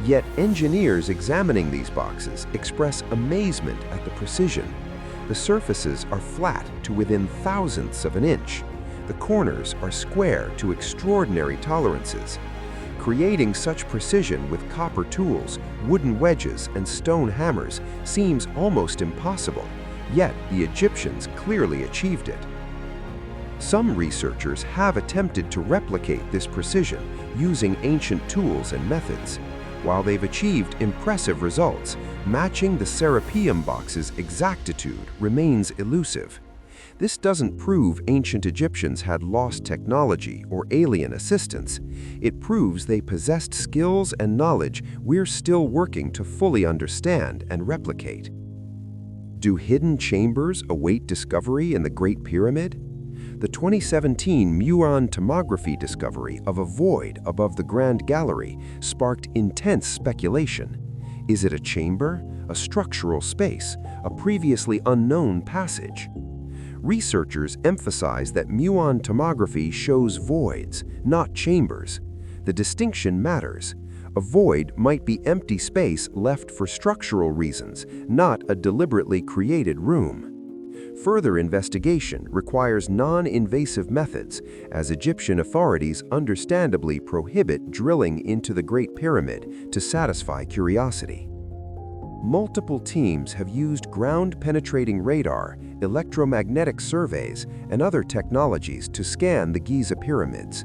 Yet engineers examining these boxes express amazement at the precision. The surfaces are flat to within thousandths of an inch. The corners are square to extraordinary tolerances. Creating such precision with copper tools, wooden wedges, and stone hammers seems almost impossible, yet the Egyptians clearly achieved it. Some researchers have attempted to replicate this precision using ancient tools and methods. While they've achieved impressive results, matching the Serapeum box's exactitude remains elusive. This doesn't prove ancient Egyptians had lost technology or alien assistance. It proves they possessed skills and knowledge we're still working to fully understand and replicate. Do hidden chambers await discovery in the Great Pyramid? The 2017 muon tomography discovery of a void above the Grand Gallery sparked intense speculation. Is it a chamber, a structural space, a previously unknown passage? Researchers emphasize that muon tomography shows voids, not chambers. The distinction matters. A void might be empty space left for structural reasons, not a deliberately created room. Further investigation requires non-invasive methods, as Egyptian authorities understandably prohibit drilling into the Great Pyramid to satisfy curiosity. Multiple teams have used ground-penetrating radar, electromagnetic surveys, and other technologies to scan the Giza pyramids.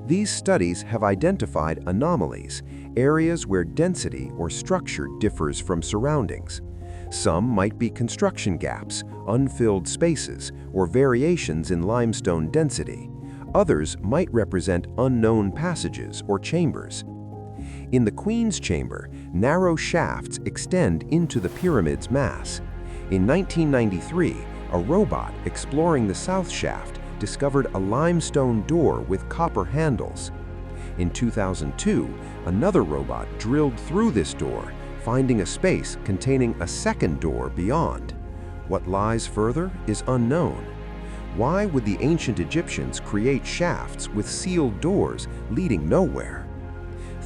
These studies have identified anomalies, areas where density or structure differs from surroundings. Some might be construction gaps, unfilled spaces, or variations in limestone density. Others might represent unknown passages or chambers. In the Queen's Chamber, narrow shafts extend into the pyramid's mass. In 1993, a robot exploring the south shaft discovered a limestone door with copper handles. In 2002, another robot drilled through this door, finding a space containing a second door beyond. What lies further is unknown. Why would the ancient Egyptians create shafts with sealed doors leading nowhere?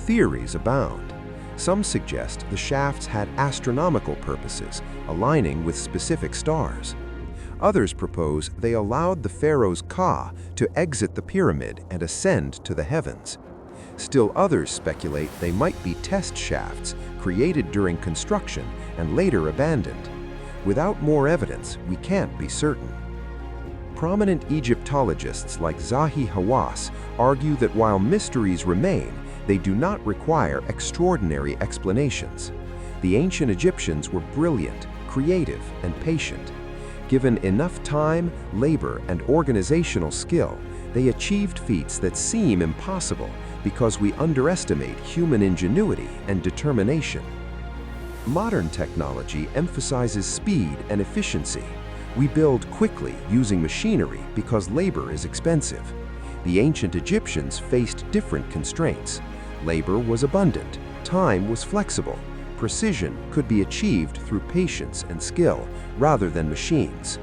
Theories abound. Some suggest the shafts had astronomical purposes, aligning with specific stars. Others propose they allowed the pharaoh's Ka to exit the pyramid and ascend to the heavens. Still others speculate they might be test shafts created during construction and later abandoned. Without more evidence, we can't be certain. Prominent Egyptologists like Zahi Hawass argue that while mysteries remain, they do not require extraordinary explanations. The ancient Egyptians were brilliant, creative, and patient. Given enough time, labor, and organizational skill, they achieved feats that seem impossible because we underestimate human ingenuity and determination. Modern technology emphasizes speed and efficiency. We build quickly using machinery because labor is expensive. The ancient Egyptians faced different constraints. Labor was abundant, time was flexible, precision could be achieved through patience and skill rather than machines.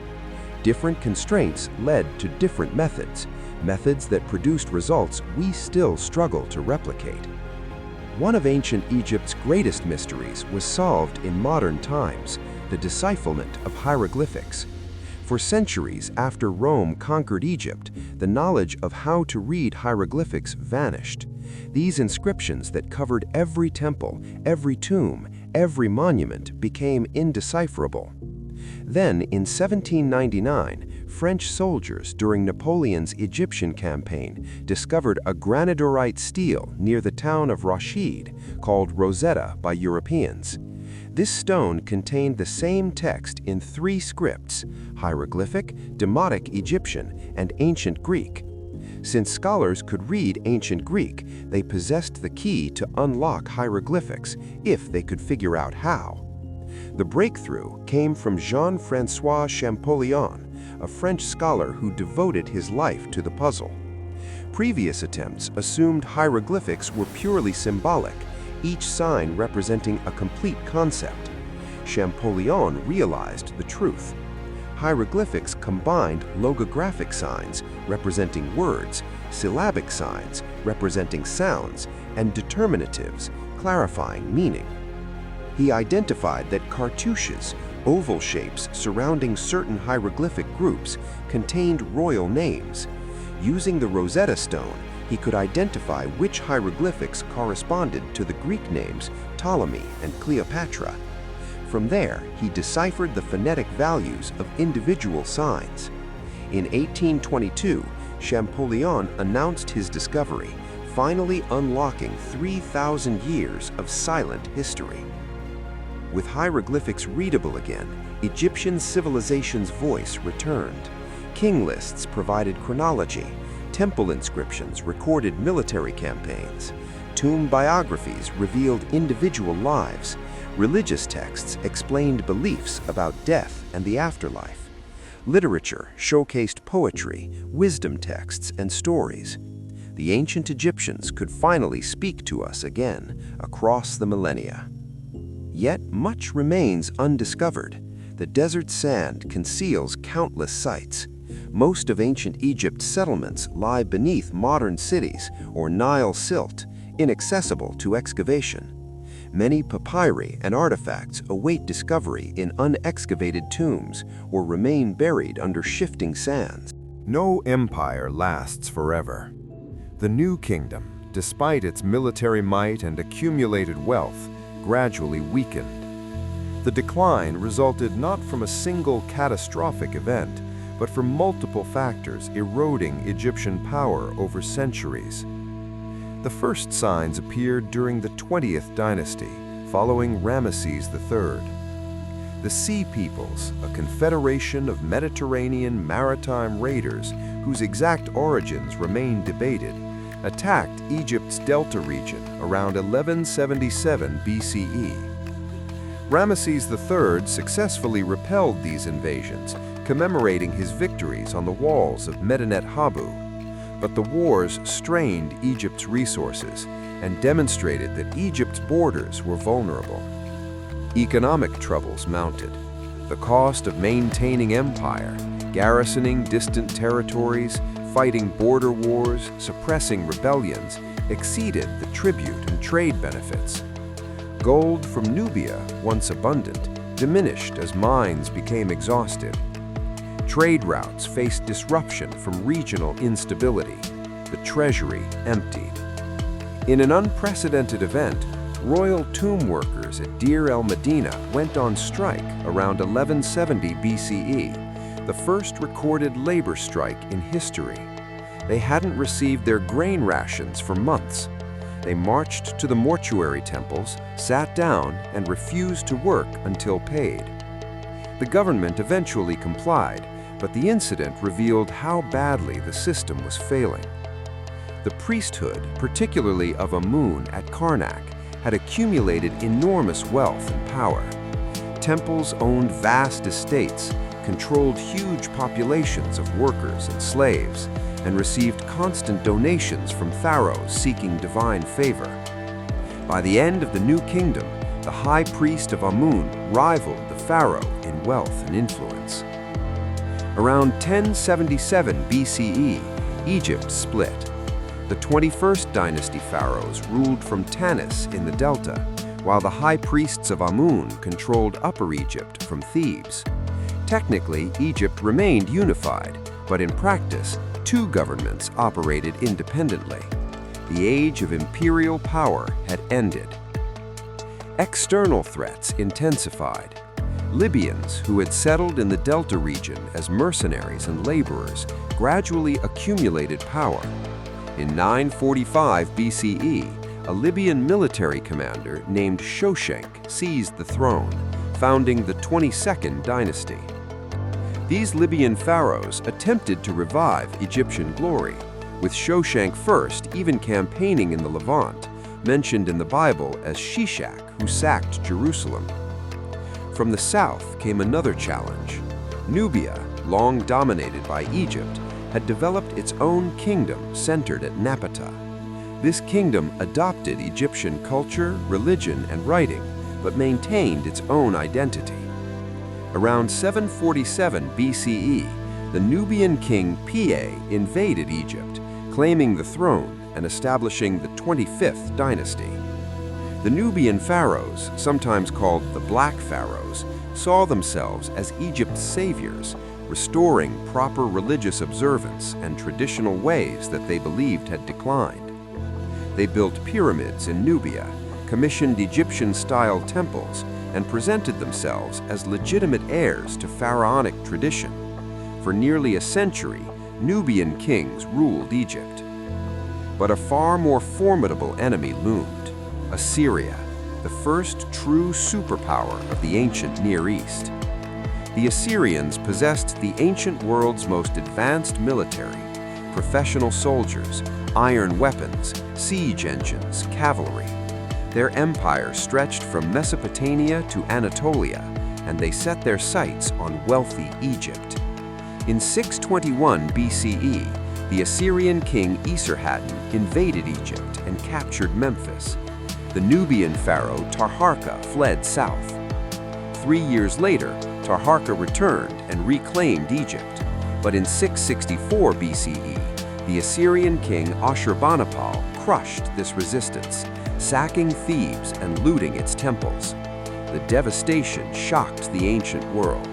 Different constraints led to different methods that produced results we still struggle to replicate. One of ancient Egypt's greatest mysteries was solved in modern times, the decipherment of hieroglyphics. For centuries after Rome conquered Egypt, the knowledge of how to read hieroglyphics vanished. These inscriptions that covered every temple, every tomb, every monument became indecipherable. Then, in 1799, French soldiers during Napoleon's Egyptian campaign discovered a granodiorite stele near the town of Rashid, called Rosetta by Europeans. This stone contained the same text in 3 scripts: hieroglyphic, Demotic Egyptian, and Ancient Greek. Since scholars could read Ancient Greek, they possessed the key to unlock hieroglyphics, if they could figure out how. The breakthrough came from Jean-François Champollion, a French scholar who devoted his life to the puzzle. Previous attempts assumed hieroglyphics were purely symbolic, each sign representing a complete concept. Champollion realized the truth. Hieroglyphics combined logographic signs representing words, syllabic signs representing sounds, and determinatives clarifying meaning. He identified that cartouches, oval shapes surrounding certain hieroglyphic groups, contained royal names. Using the Rosetta Stone, he could identify which hieroglyphics corresponded to the Greek names Ptolemy and Cleopatra. From there, he deciphered the phonetic values of individual signs. In 1822, Champollion announced his discovery, finally unlocking 3,000 years of silent history. With hieroglyphics readable again, Egyptian civilization's voice returned. King lists provided chronology, temple inscriptions recorded military campaigns, tomb biographies revealed individual lives, religious texts explained beliefs about death and the afterlife. Literature showcased poetry, wisdom texts, and stories. The ancient Egyptians could finally speak to us again across the millennia. Yet much remains undiscovered. The desert sand conceals countless sites. Most of ancient Egypt's settlements lie beneath modern cities or Nile silt, inaccessible to excavation. Many papyri and artifacts await discovery in unexcavated tombs or remain buried under shifting sands. No empire lasts forever. The New Kingdom, despite its military might and accumulated wealth, gradually weakened. The decline resulted not from a single catastrophic event, but from multiple factors eroding Egyptian power over centuries. The first signs appeared during the 20th dynasty, following Ramesses III. The Sea Peoples, a confederation of Mediterranean maritime raiders whose exact origins remain debated, attacked Egypt's Delta region around 1177 BCE. Ramesses III successfully repelled these invasions, commemorating his victories on the walls of Medinet Habu. But the wars strained Egypt's resources and demonstrated that Egypt's borders were vulnerable. Economic troubles mounted. The cost of maintaining empire, garrisoning distant territories, fighting border wars, suppressing rebellions, exceeded the tribute and trade benefits. Gold from Nubia, once abundant, diminished as mines became exhausted. Trade routes faced disruption from regional instability. The treasury emptied. In an unprecedented event, royal tomb workers at Deir el-Medina went on strike around 1170 BCE, the first recorded labor strike in history. They hadn't received their grain rations for months. They marched to the mortuary temples, sat down, and refused to work until paid. The government eventually complied, but the incident revealed how badly the system was failing. The priesthood, particularly of Amun at Karnak, had accumulated enormous wealth and power. Temples owned vast estates, controlled huge populations of workers and slaves, and received constant donations from pharaohs seeking divine favor. By the end of the New Kingdom, the high priest of Amun rivaled the pharaoh in wealth and influence. Around 1077 BCE, Egypt split. The 21st dynasty pharaohs ruled from Tanis in the delta, while the high priests of Amun controlled Upper Egypt from Thebes. Technically, Egypt remained unified, but in practice, two governments operated independently. The age of imperial power had ended. External threats intensified. Libyans, who had settled in the Delta region as mercenaries and laborers, gradually accumulated power. In 945 BCE, a Libyan military commander named Shoshenq seized the throne, founding the 22nd dynasty. These Libyan pharaohs attempted to revive Egyptian glory, with Shoshenq first even campaigning in the Levant, mentioned in the Bible as Shishak, who sacked Jerusalem. From the south came another challenge. Nubia, long dominated by Egypt, had developed its own kingdom centered at Napata. This kingdom adopted Egyptian culture, religion, and writing, but maintained its own identity. Around 747 BCE, the Nubian king Piye invaded Egypt, claiming the throne and establishing the 25th dynasty. The Nubian pharaohs, sometimes called the Black Pharaohs, saw themselves as Egypt's saviors, restoring proper religious observance and traditional ways that they believed had declined. They built pyramids in Nubia, commissioned Egyptian-style temples, and presented themselves as legitimate heirs to pharaonic tradition. For nearly a century, Nubian kings ruled Egypt. But a far more formidable enemy loomed: Assyria, the first true superpower of the ancient Near East. The Assyrians possessed the ancient world's most advanced military, professional soldiers, iron weapons, siege engines, cavalry. Their empire stretched from Mesopotamia to Anatolia, and they set their sights on wealthy Egypt. In 621 BCE, the Assyrian king Esarhaddon invaded Egypt and captured Memphis. The Nubian pharaoh Taharqa fled south. 3 years later, Taharqa returned and reclaimed Egypt. But in 664 BCE, the Assyrian king Ashurbanipal crushed this resistance, sacking Thebes and looting its temples. The devastation shocked the ancient world.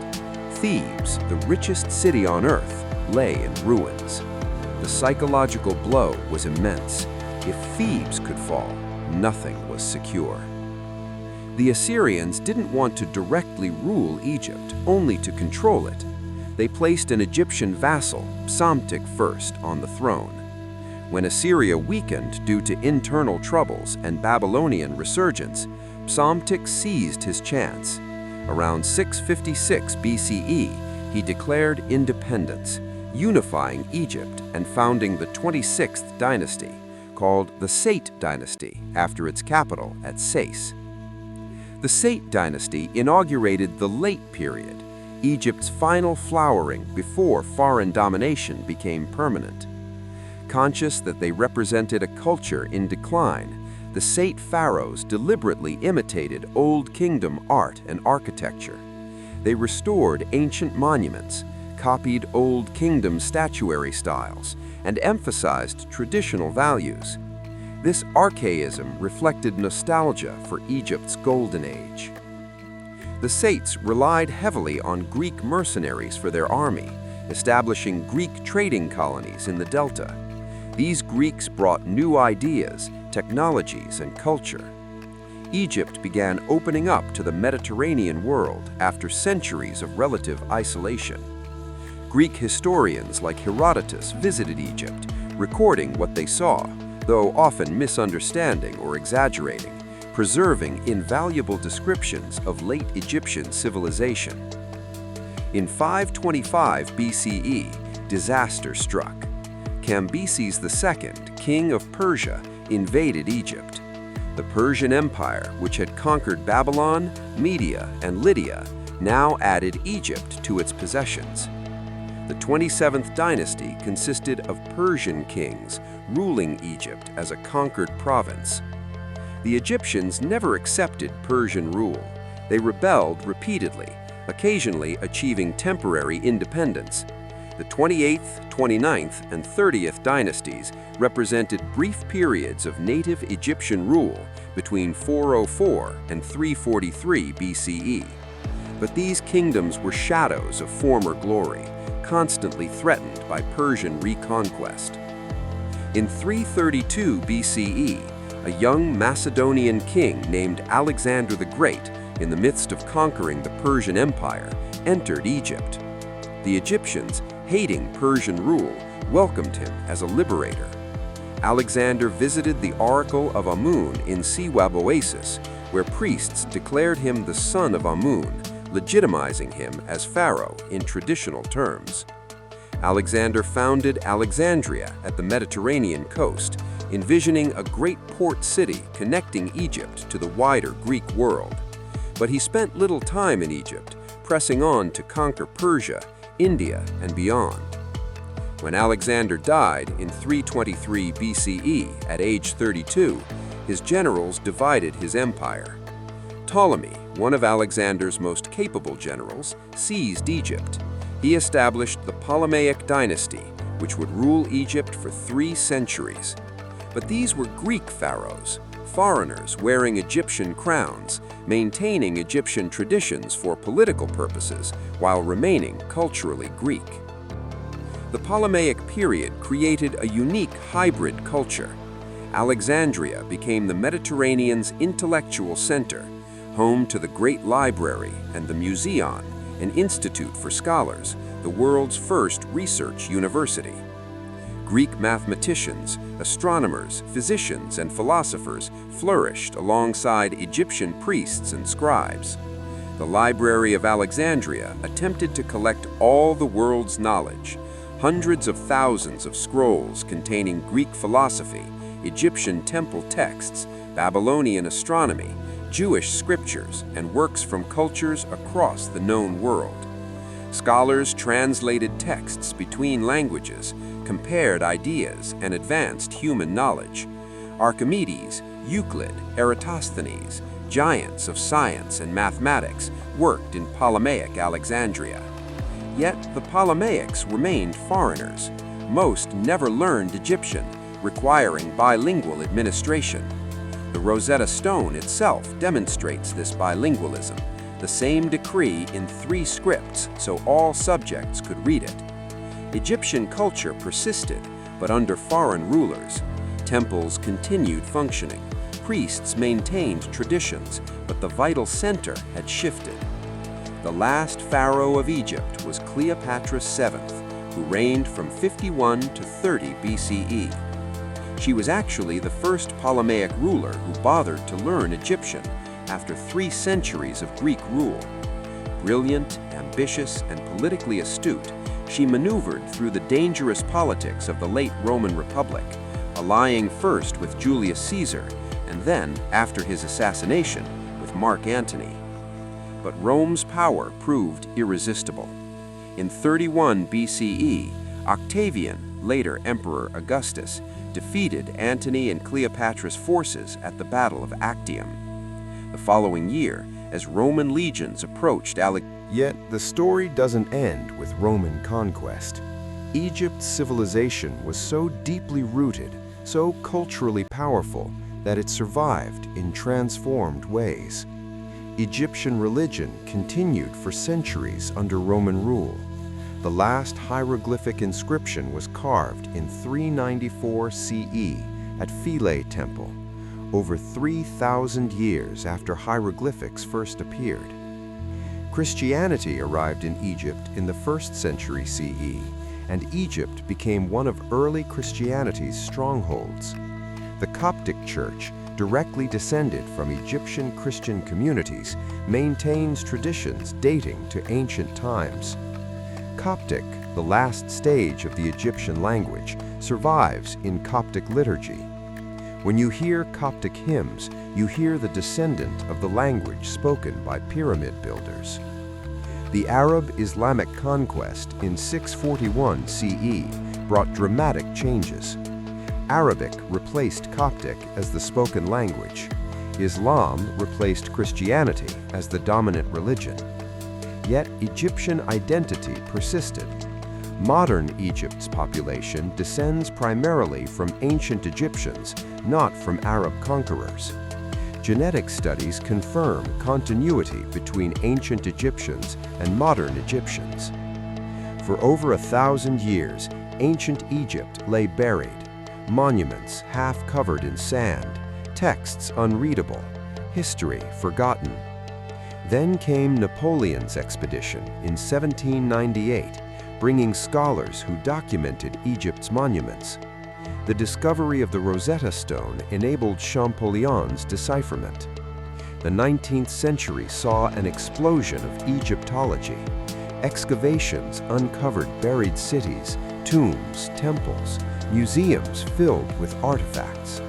Thebes, the richest city on earth, lay in ruins. The psychological blow was immense. If Thebes could fall, nothing was secure. The Assyrians didn't want to directly rule Egypt, only to control it. They placed an Egyptian vassal, Psamtik I, on the throne. When Assyria weakened due to internal troubles and Babylonian resurgence, Psamtik seized his chance. Around 656 BCE, he declared independence, unifying Egypt and founding the 26th dynasty, called the Sate dynasty after its capital at Sais. The Sate dynasty inaugurated the Late period, Egypt's final flowering before foreign domination became permanent. Conscious that they represented a culture in decline, the Sate pharaohs deliberately imitated Old Kingdom art and architecture. They restored ancient monuments, copied Old Kingdom statuary styles, and emphasized traditional values. This archaism reflected nostalgia for Egypt's golden age. The Sates relied heavily on Greek mercenaries for their army, establishing Greek trading colonies in the Delta. These Greeks brought new ideas, technologies, and culture. Egypt began opening up to the Mediterranean world after centuries of relative isolation. Greek historians like Herodotus visited Egypt, recording what they saw, though often misunderstanding or exaggerating, preserving invaluable descriptions of late Egyptian civilization. In 525 BCE, disaster struck. Cambyses II, king of Persia, invaded Egypt. The Persian Empire, which had conquered Babylon, Media, and Lydia, now added Egypt to its possessions. The 27th dynasty consisted of Persian kings ruling Egypt as a conquered province. The Egyptians never accepted Persian rule. They rebelled repeatedly, occasionally achieving temporary independence. The 28th, 29th, and 30th dynasties represented brief periods of native Egyptian rule between 404 and 343 BCE. But these kingdoms were shadows of former glory, constantly threatened by Persian reconquest. In 332 BCE, a young Macedonian king named Alexander the Great, in the midst of conquering the Persian Empire, entered Egypt. The Egyptians, hating Persian rule, welcomed him as a liberator. Alexander visited the Oracle of Amun in Siwab Oasis, where priests declared him the son of Amun, legitimizing him as pharaoh in traditional terms. Alexander founded Alexandria at the Mediterranean coast, envisioning a great port city connecting Egypt to the wider Greek world. But he spent little time in Egypt, pressing on to conquer Persia, India, and beyond. When Alexander died in 323 BCE at age 32, his generals divided his empire. Ptolemy, one of Alexander's most capable generals, seized Egypt. He established the Ptolemaic dynasty, which would rule Egypt for 3 centuries. But these were Greek pharaohs, foreigners wearing Egyptian crowns, maintaining Egyptian traditions for political purposes while remaining culturally Greek. The Ptolemaic period created a unique hybrid culture. Alexandria became the Mediterranean's intellectual center, home to the Great Library and the Museon, an institute for scholars, the world's first research university. Greek mathematicians, astronomers, physicians, and philosophers flourished alongside Egyptian priests and scribes. The Library of Alexandria attempted to collect all the world's knowledge, hundreds of thousands of scrolls containing Greek philosophy, Egyptian temple texts, Babylonian astronomy, Jewish scriptures, and works from cultures across the known world. Scholars translated texts between languages, compared ideas, and advanced human knowledge. Archimedes, Euclid, Eratosthenes, giants of science and mathematics, worked in Ptolemaic Alexandria. Yet the Ptolemaics remained foreigners. Most never learned Egyptian, requiring bilingual administration. The Rosetta Stone itself demonstrates this bilingualism, the same decree in 3 scripts so all subjects could read it. Egyptian culture persisted, but under foreign rulers. Temples continued functioning. Priests maintained traditions, but the vital center had shifted. The last pharaoh of Egypt was Cleopatra VII, who reigned from 51 to 30 BCE. She was actually the first Ptolemaic ruler who bothered to learn Egyptian after 3 centuries of Greek rule. Brilliant, ambitious, and politically astute, she maneuvered through the dangerous politics of the late Roman Republic, allying first with Julius Caesar, and then, after his assassination, with Mark Antony. But Rome's power proved irresistible. In 31 BCE, Octavian, later Emperor Augustus, defeated Antony and Cleopatra's forces at the Battle of Actium. The following year, as Roman legions approached Yet the story doesn't end with Roman conquest. Egypt's civilization was so deeply rooted so culturally powerful that it survived in transformed ways. Egyptian religion continued for centuries under Roman rule. The last hieroglyphic inscription was carved in 394 CE at Philae Temple, over 3,000 years after hieroglyphics first appeared. Christianity arrived in Egypt in the 1st century CE, and Egypt became one of early Christianity's strongholds. The Coptic Church, directly descended from Egyptian Christian communities, maintains traditions dating to ancient times. Coptic, the last stage of the Egyptian language, survives in Coptic liturgy. When you hear Coptic hymns, you hear the descendant of the language spoken by pyramid builders. The Arab-Islamic conquest in 641 CE brought dramatic changes. Arabic replaced Coptic as the spoken language. Islam replaced Christianity as the dominant religion. Yet Egyptian identity persisted. Modern Egypt's population descends primarily from ancient Egyptians, not from Arab conquerors. Genetic studies confirm continuity between ancient Egyptians and modern Egyptians. For over 1,000 years, ancient Egypt lay buried, monuments half covered in sand, texts unreadable, history forgotten. Then came Napoleon's expedition in 1798, bringing scholars who documented Egypt's monuments. The discovery of the Rosetta Stone enabled Champollion's decipherment. The 19th century saw an explosion of Egyptology. Excavations uncovered buried cities, tombs, temples, museums filled with artifacts.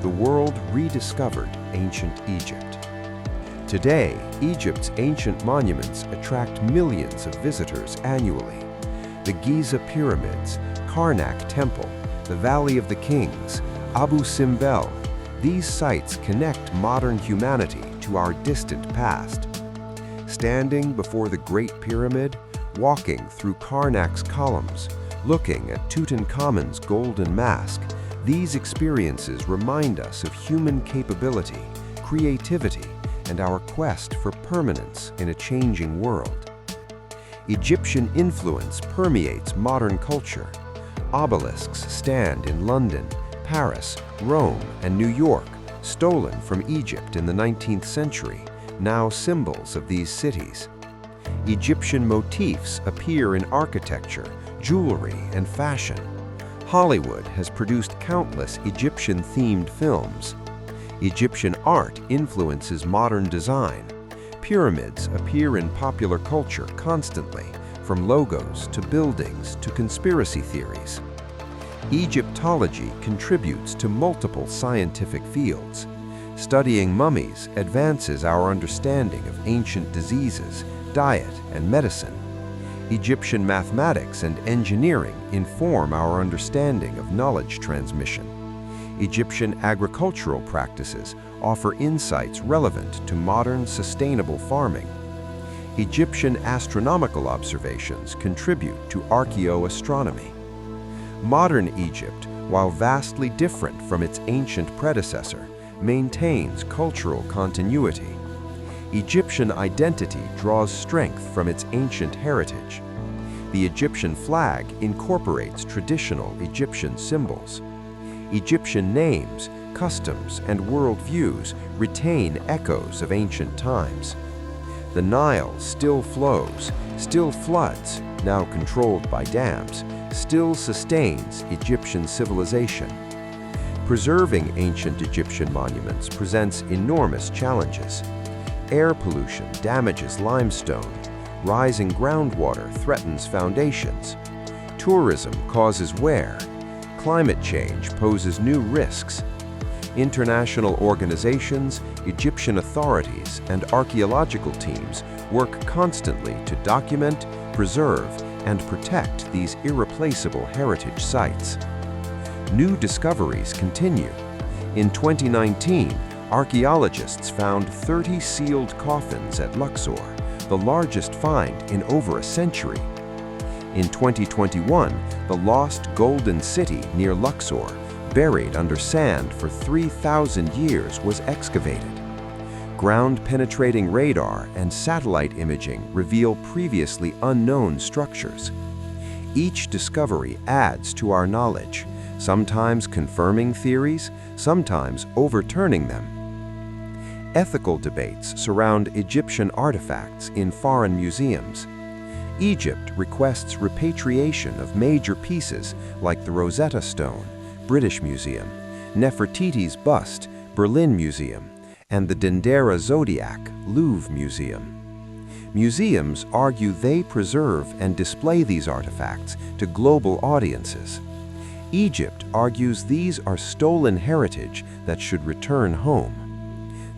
The world rediscovered ancient Egypt. Today, Egypt's ancient monuments attract millions of visitors annually. The Giza Pyramids, Karnak Temple, the Valley of the Kings, Abu Simbel, these sites connect modern humanity to our distant past. Standing before the Great Pyramid, walking through Karnak's columns, looking at Tutankhamun's golden mask, these experiences remind us of human capability, creativity, and our quest for permanence in a changing world. Egyptian influence permeates modern culture. Obelisks stand in London, Paris, Rome, and New York, stolen from Egypt in the 19th century, now symbols of these cities. Egyptian motifs appear in architecture, jewelry, and fashion. Hollywood has produced countless Egyptian-themed films. Egyptian art influences modern design. Pyramids appear in popular culture constantly, from logos to buildings to conspiracy theories. Egyptology contributes to multiple scientific fields. Studying mummies advances our understanding of ancient diseases, diet, and medicine. Egyptian mathematics and engineering inform our understanding of knowledge transmission. Egyptian agricultural practices offer insights relevant to modern sustainable farming. Egyptian astronomical observations contribute to archaeoastronomy. Modern Egypt, while vastly different from its ancient predecessor, maintains cultural continuity. Egyptian identity draws strength from its ancient heritage. The Egyptian flag incorporates traditional Egyptian symbols. Egyptian names, customs, and worldviews retain echoes of ancient times. The Nile still flows, still floods, now controlled by dams, still sustains Egyptian civilization. Preserving ancient Egyptian monuments presents enormous challenges. Air pollution damages limestone. Rising groundwater threatens foundations. Tourism causes wear. Climate change poses new risks. International organizations, Egyptian authorities, and archaeological teams work constantly to document, preserve, and protect these irreplaceable heritage sites. New discoveries continue. In 2019, archaeologists found 30 sealed coffins at Luxor, the largest find in over a century. In 2021, the lost Golden City near Luxor, buried under sand for 3,000 years, was excavated. Ground-penetrating radar and satellite imaging reveal previously unknown structures. Each discovery adds to our knowledge, sometimes confirming theories, sometimes overturning them. Ethical debates surround Egyptian artifacts in foreign museums. Egypt requests repatriation of major pieces like the Rosetta Stone, British Museum, Nefertiti's bust, Berlin Museum, and the Dendera Zodiac, Louvre Museum. Museums argue they preserve and display these artifacts to global audiences. Egypt argues these are stolen heritage that should return home.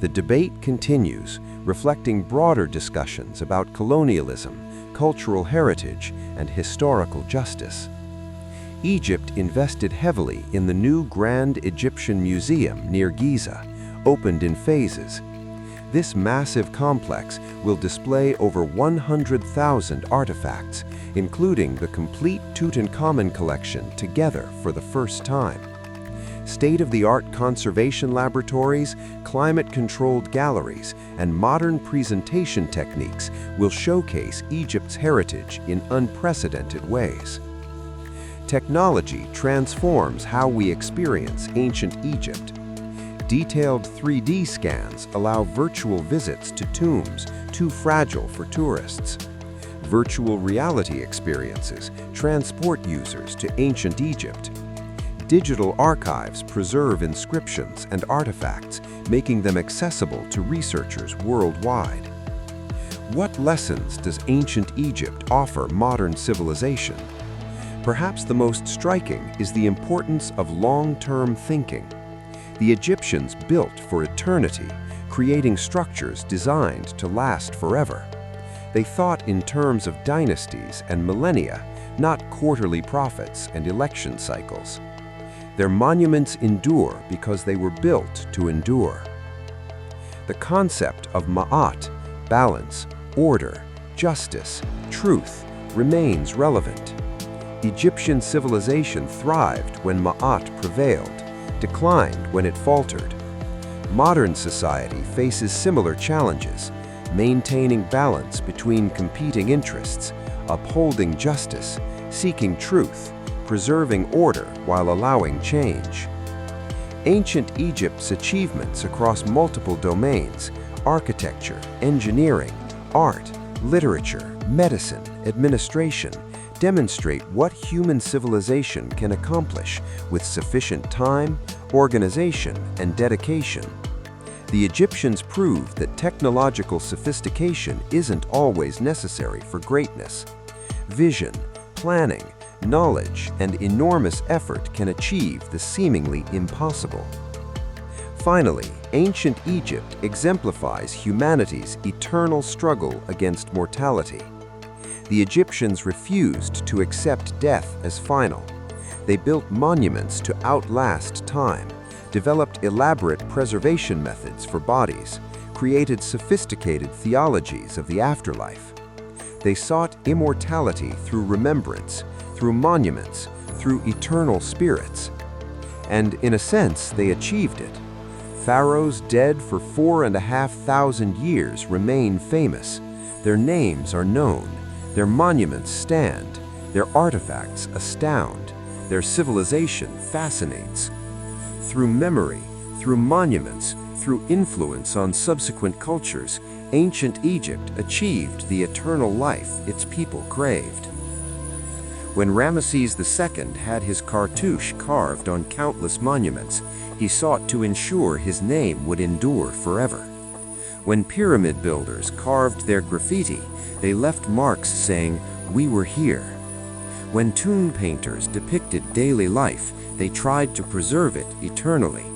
The debate continues, reflecting broader discussions about colonialism, cultural heritage, and historical justice. Egypt invested heavily in the new Grand Egyptian Museum near Giza, opened in phases. This massive complex will display over 100,000 artifacts, including the complete Tutankhamun collection together for the first time. State-of-the-art conservation laboratories, climate-controlled galleries, and modern presentation techniques will showcase Egypt's heritage in unprecedented ways. Technology transforms how we experience ancient Egypt. Detailed 3D scans allow virtual visits to tombs too fragile for tourists. Virtual reality experiences transport users to ancient Egypt. Digital archives preserve inscriptions and artifacts, making them accessible to researchers worldwide. What lessons does ancient Egypt offer modern civilization? Perhaps the most striking is the importance of long-term thinking. The Egyptians built for eternity, creating structures designed to last forever. They thought in terms of dynasties and millennia, not quarterly prophets and election cycles. Their monuments endure because they were built to endure. The concept of ma'at, balance, order, justice, truth, remains relevant. Egyptian civilization thrived when ma'at prevailed, declined when it faltered. Modern society faces similar challenges, maintaining balance between competing interests, upholding justice, seeking truth, preserving order while allowing change. Ancient Egypt's achievements across multiple domains, architecture, engineering, art, literature, medicine, administration, demonstrate what human civilization can accomplish with sufficient time, organization, and dedication. The Egyptians proved that technological sophistication isn't always necessary for greatness. Vision, planning, knowledge, and enormous effort can achieve the seemingly impossible. Finally, ancient Egypt exemplifies humanity's eternal struggle against mortality. The Egyptians refused to accept death as final. They built monuments to outlast time, developed elaborate preservation methods for bodies, created sophisticated theologies of the afterlife. They sought immortality through remembrance, through monuments, through eternal spirits. And in a sense, they achieved it. Pharaohs dead for 4,500 years remain famous. Their names are known. Their monuments stand. Their artifacts astound. Their civilization fascinates. Through memory, through monuments, through influence on subsequent cultures, ancient Egypt achieved the eternal life its people craved. When Ramesses II had his cartouche carved on countless monuments, he sought to ensure his name would endure forever. When pyramid builders carved their graffiti, they left marks saying, "We were here." When tomb painters depicted daily life, they tried to preserve it eternally.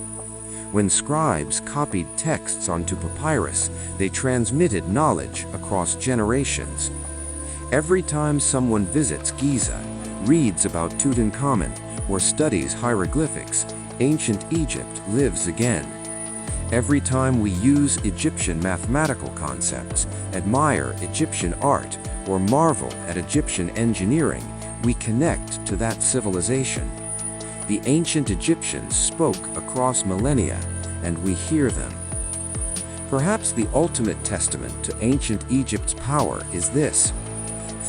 When scribes copied texts onto papyrus, they transmitted knowledge across generations. Every time someone visits Giza, reads about Tutankhamun, or studies hieroglyphics, ancient Egypt lives again. Every time we use Egyptian mathematical concepts, admire Egyptian art, or marvel at Egyptian engineering, we connect to that civilization. The ancient Egyptians spoke across millennia, and we hear them. Perhaps the ultimate testament to ancient Egypt's power is this: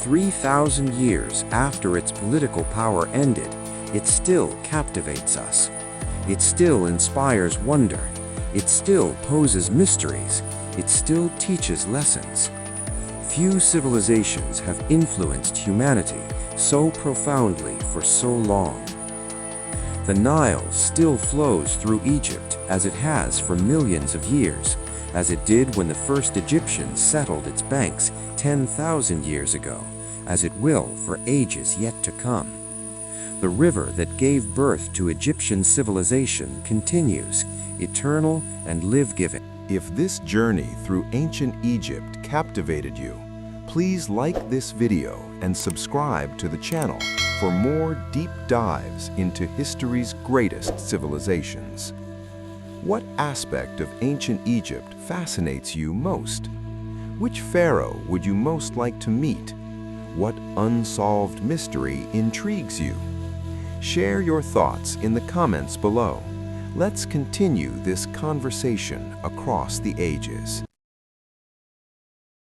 3,000 years after its political power ended, it still captivates us. It still inspires wonder. It still poses mysteries. It still teaches lessons. Few civilizations have influenced humanity so profoundly for so long. The Nile still flows through Egypt as it has for millions of years, as it did when the first Egyptians settled its banks 10,000 years ago, as it will for ages yet to come. The river that gave birth to Egyptian civilization continues, eternal and life-giving. If this journey through ancient Egypt captivated you, please like this video and subscribe to the channel for more deep dives into history's greatest civilizations. What aspect of ancient Egypt fascinates you most? Which pharaoh would you most like to meet? What unsolved mystery intrigues you? Share your thoughts in the comments below. Let's continue this conversation across the ages.